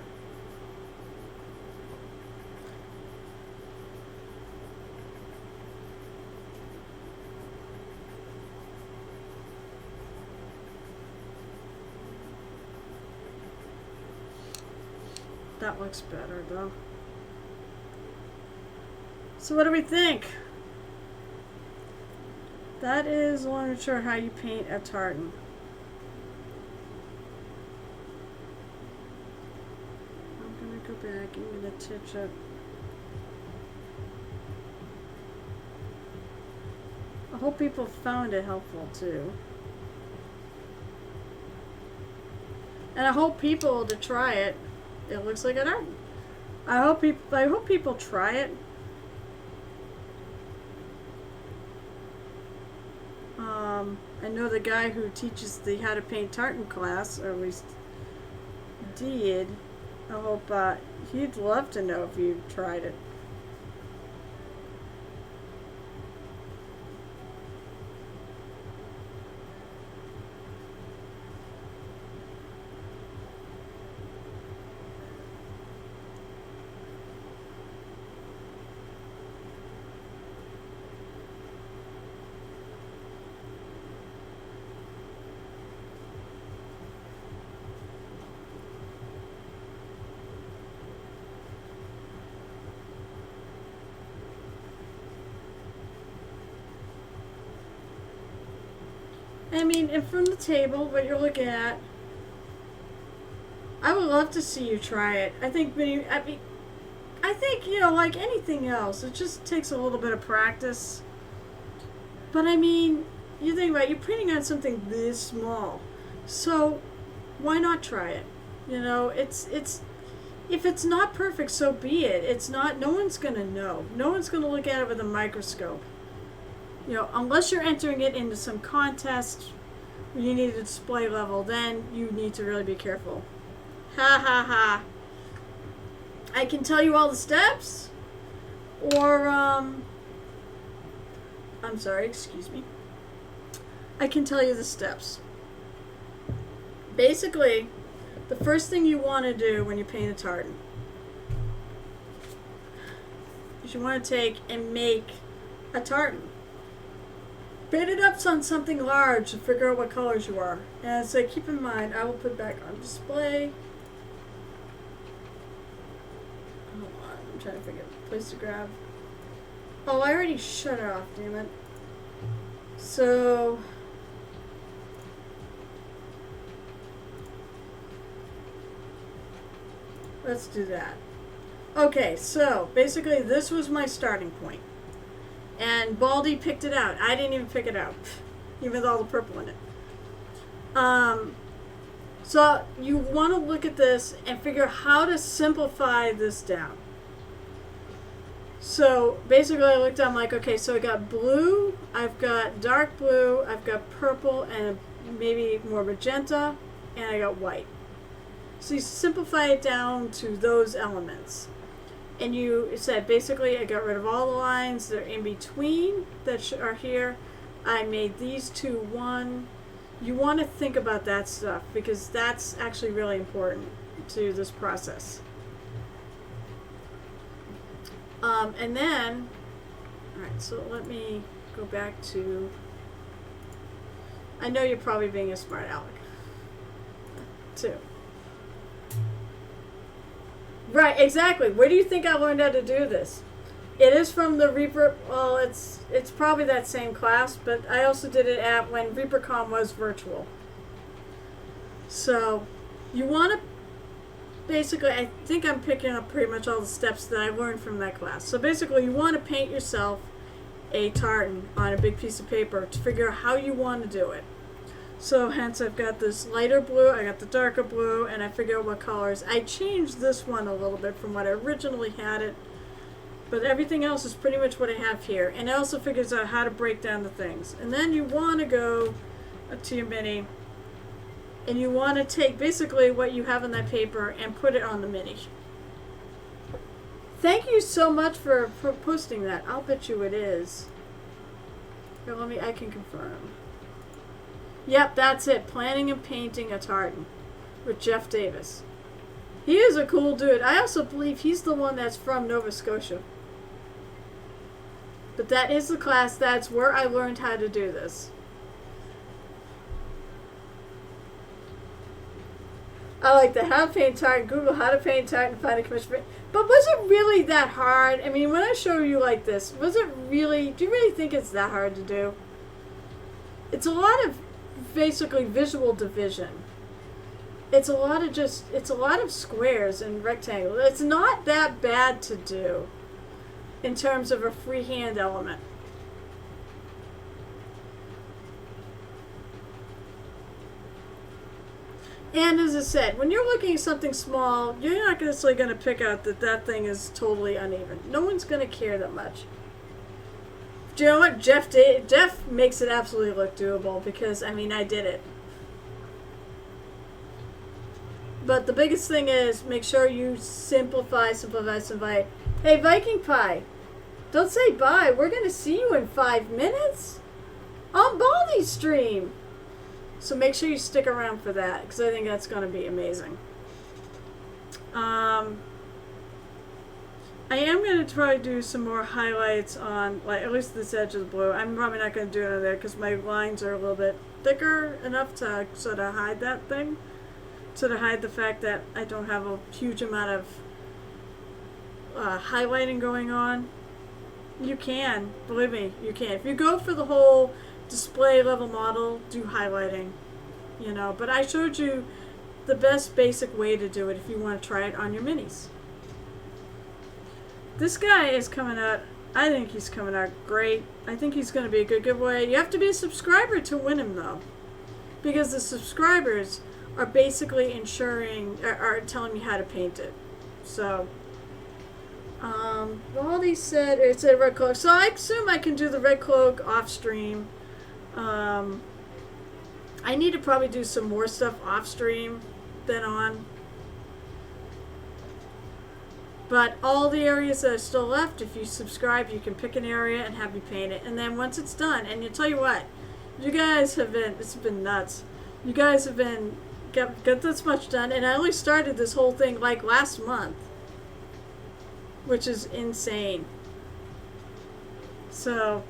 That looks better though. So what do we think? That is long and short how you paint a tartan. I'm gonna go back, I'm gonna touch up. I hope people found it helpful too. And I hope people to try it. It looks like an art. I hope people try it. I know the guy who teaches the how to paint tartan class, or at least did. I hope he'd love to know if you tried it. I mean, and from the table, what you're looking at, I would love to see you try it. I think, you know, like anything else, it just takes a little bit of practice. But I mean, you think about it, you're printing on something this small, so why not try it? You know, it's if it's not perfect, so be it. It's not. No one's gonna know. No one's gonna look at it with a microscope. You know, unless you're entering it into some contest where you need a display level, then you need to really be careful. Ha ha ha. I can tell you all the steps, or, I'm sorry, excuse me. I can tell you the steps. Basically, the first thing you want to do when you paint a tartan is you want to take and make a tartan. Paint it up on something large to figure out what colors you are. And so keep in mind, I will put back on display. Hold on, I'm trying to figure out a place to grab. Oh, I already shut it off, damn it. So, let's do that. Okay, so basically this was my starting point. And Baldy picked it out. I didn't even pick it out, even with all the purple in it. So you want to look at this and figure out how to simplify this down. So basically I looked, I'm like, okay, so I got blue, I've got dark blue, I've got purple, and maybe more magenta. and I got white. So you simplify it down to those elements. And you said, basically, I got rid of all the lines that are in between that are here. I made these two one. You want to think about that stuff because that's actually really important to this process. And then, all right, so let me go back to, I know you're probably being a smart aleck, too. Right, exactly. Where do you think I learned how to do this? It is from the Reaper, well, it's probably that same class, but I also did it at when ReaperCon was virtual. So, you want to, basically, I think I'm picking up pretty much all the steps that I learned from that class. So basically, you want to paint yourself a tartan on a big piece of paper to figure out how you want to do it. So hence I've got this lighter blue, I got the darker blue, and I figure out what colors. I changed this one a little bit from what I originally had it, but everything else is pretty much what I have here. And it also figures out how to break down the things. And then you want to go to your mini, and you want to take basically what you have on that paper and put it on the mini. Thank you so much for posting that. I'll bet you it is. Here, I can confirm. Yep, that's it. Planning and Painting a Tartan with Jeff Davis. He is a cool dude. I also believe he's the one that's from Nova Scotia. But that is the class. That's where I learned how to do this. I like the how to paint tartan. Google how to paint tartan, find a commission. But was it really that hard? I mean, when I show you like this, was it really, do you really think it's that hard to do? It's a lot of basically visual division. It's a lot of squares and rectangles. It's not that bad to do in terms of a freehand element. And as I said, when you're looking at something small, you're not necessarily going to pick out that that thing is totally uneven. No one's going to care that much. Do you know what? Jeff makes it absolutely look doable because, I mean, I did it. But the biggest thing is make sure you simplify. Hey, Viking Pie, don't say bye. We're going to see you in 5 minutes on Baldy's stream. So make sure you stick around for that because I think that's going to be amazing. I am going to try to do some more highlights on, like, at least this edge of the blue. I'm probably not going to do it on there because my lines are a little bit thicker enough to sort of hide that thing. Sort of hide the fact that I don't have a huge amount of highlighting going on. You can, believe me, you can. If you go for the whole display level model, do highlighting, you know. But I showed you the best basic way to do it if you want to try it on your minis. This guy is coming out, I think he's coming out great. I think he's going to be a good giveaway. You have to be a subscriber to win him though, because the subscribers are basically are telling me how to paint it. So Baldy said it's a red cloak, so I assume I can do the red cloak off stream. I need to probably do some more stuff off stream than on. But all the areas that are still left, if you subscribe, you can pick an area and have me paint it. And then once it's done, and you tell you what, you guys have been, it's been nuts. You guys have been, got this much done, and I only started this whole thing like last month, which is insane. So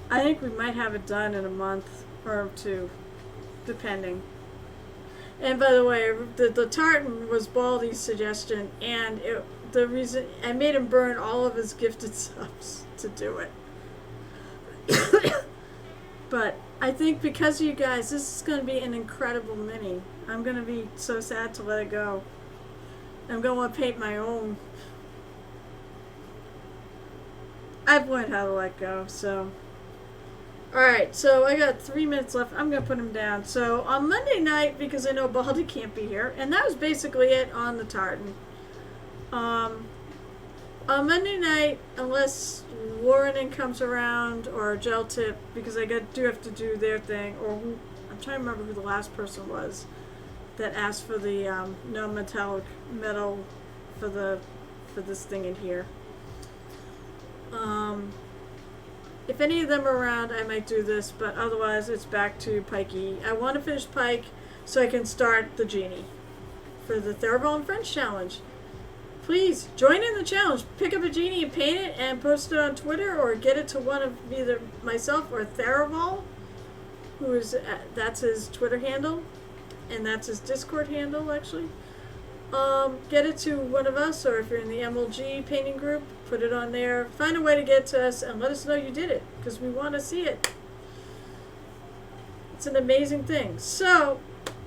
I think we might have it done in a month or two, depending. And by the way, the tartan was Baldy's suggestion, and the reason I made him burn all of his gifted subs to do it. But I think because of you guys, this is going to be an incredible mini. I'm going to be so sad to let it go. I'm going to want to paint my own. I've learned how to let go, so. Alright, so I got 3 minutes left. I'm going to put him down. So on Monday night, because I know Baldy can't be here, and that was basically it on the tartan. On Monday night, unless Warren comes around or Gel Tip, because do have to do their thing, or I'm trying to remember who the last person was that asked for the non-metallic metal for this thing in here. If any of them are around, I might do this, but otherwise it's back to Pikey. I want to finish Pike so I can start the Genie for the Theraval and Friends Challenge. Please join in the challenge. Pick up a Genie and paint it and post it on Twitter, or get it to one of either myself or Theraval, who is that's his Twitter handle, and that's his Discord handle actually. Get it to one of us, or if you're in the MLG painting group, put it on there. Find a way to get to us and let us know you did it, because we want to see it. It's an amazing thing. So,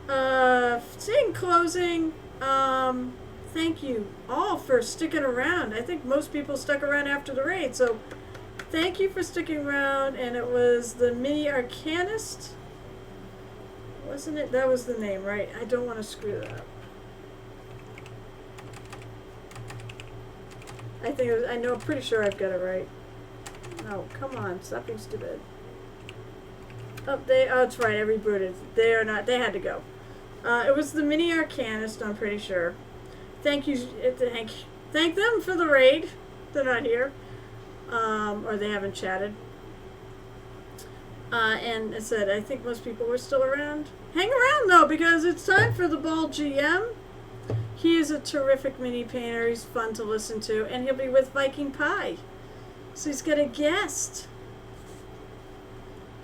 in closing, thank you all for sticking around. I think most people stuck around after the raid, so thank you for sticking around. And it was the Mini Arcanist, wasn't it? That was the name, right? I don't want to screw that up. I think it was, I know, I'm pretty sure I've got it right. No, come on, stop being stupid. Oh, it's right, I rebooted. They are not, they had to go. It was the Mini Arcanist, I'm pretty sure. Thank you, thank them for the raid. They're not here. Or they haven't chatted. And it said, I think most people were still around. Hang around though, because it's time for the Bald GM. He is a terrific mini painter. He's fun to listen to, and he'll be with Viking Pie. So he's got a guest.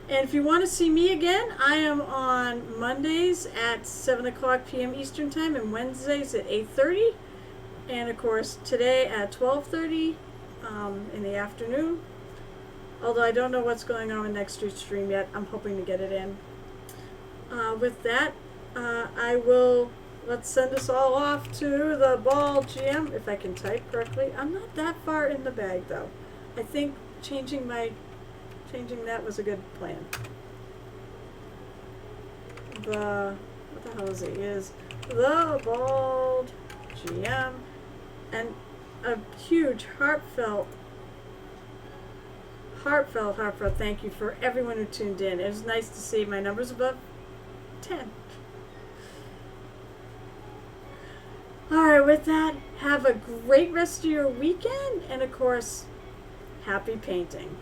And if you want to see me again, I am on Mondays at 7 o'clock p.m. Eastern Time and Wednesdays at 8:30. And of course, today at 12:30 in the afternoon. Although I don't know what's going on with next week's stream yet. I'm hoping to get it in. With that, let's send us all off to the Ball GM, if I can type correctly. I'm not that far in the bag, though. I think changing that was a good plan. What the hell is it? Is the Bald GM, and a huge heartfelt thank you for everyone who tuned in. It was nice to see my numbers above 10. Alright, with that, have a great rest of your weekend, and of course, happy painting.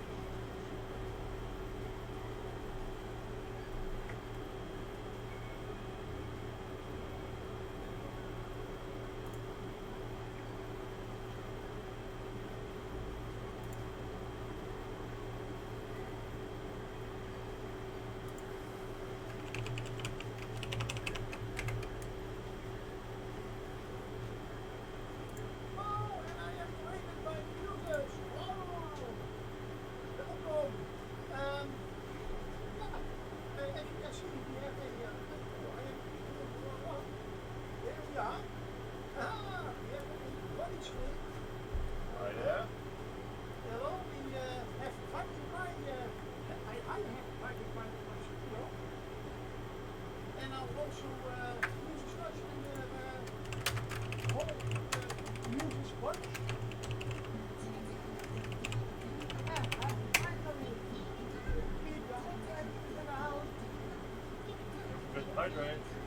Hydrate.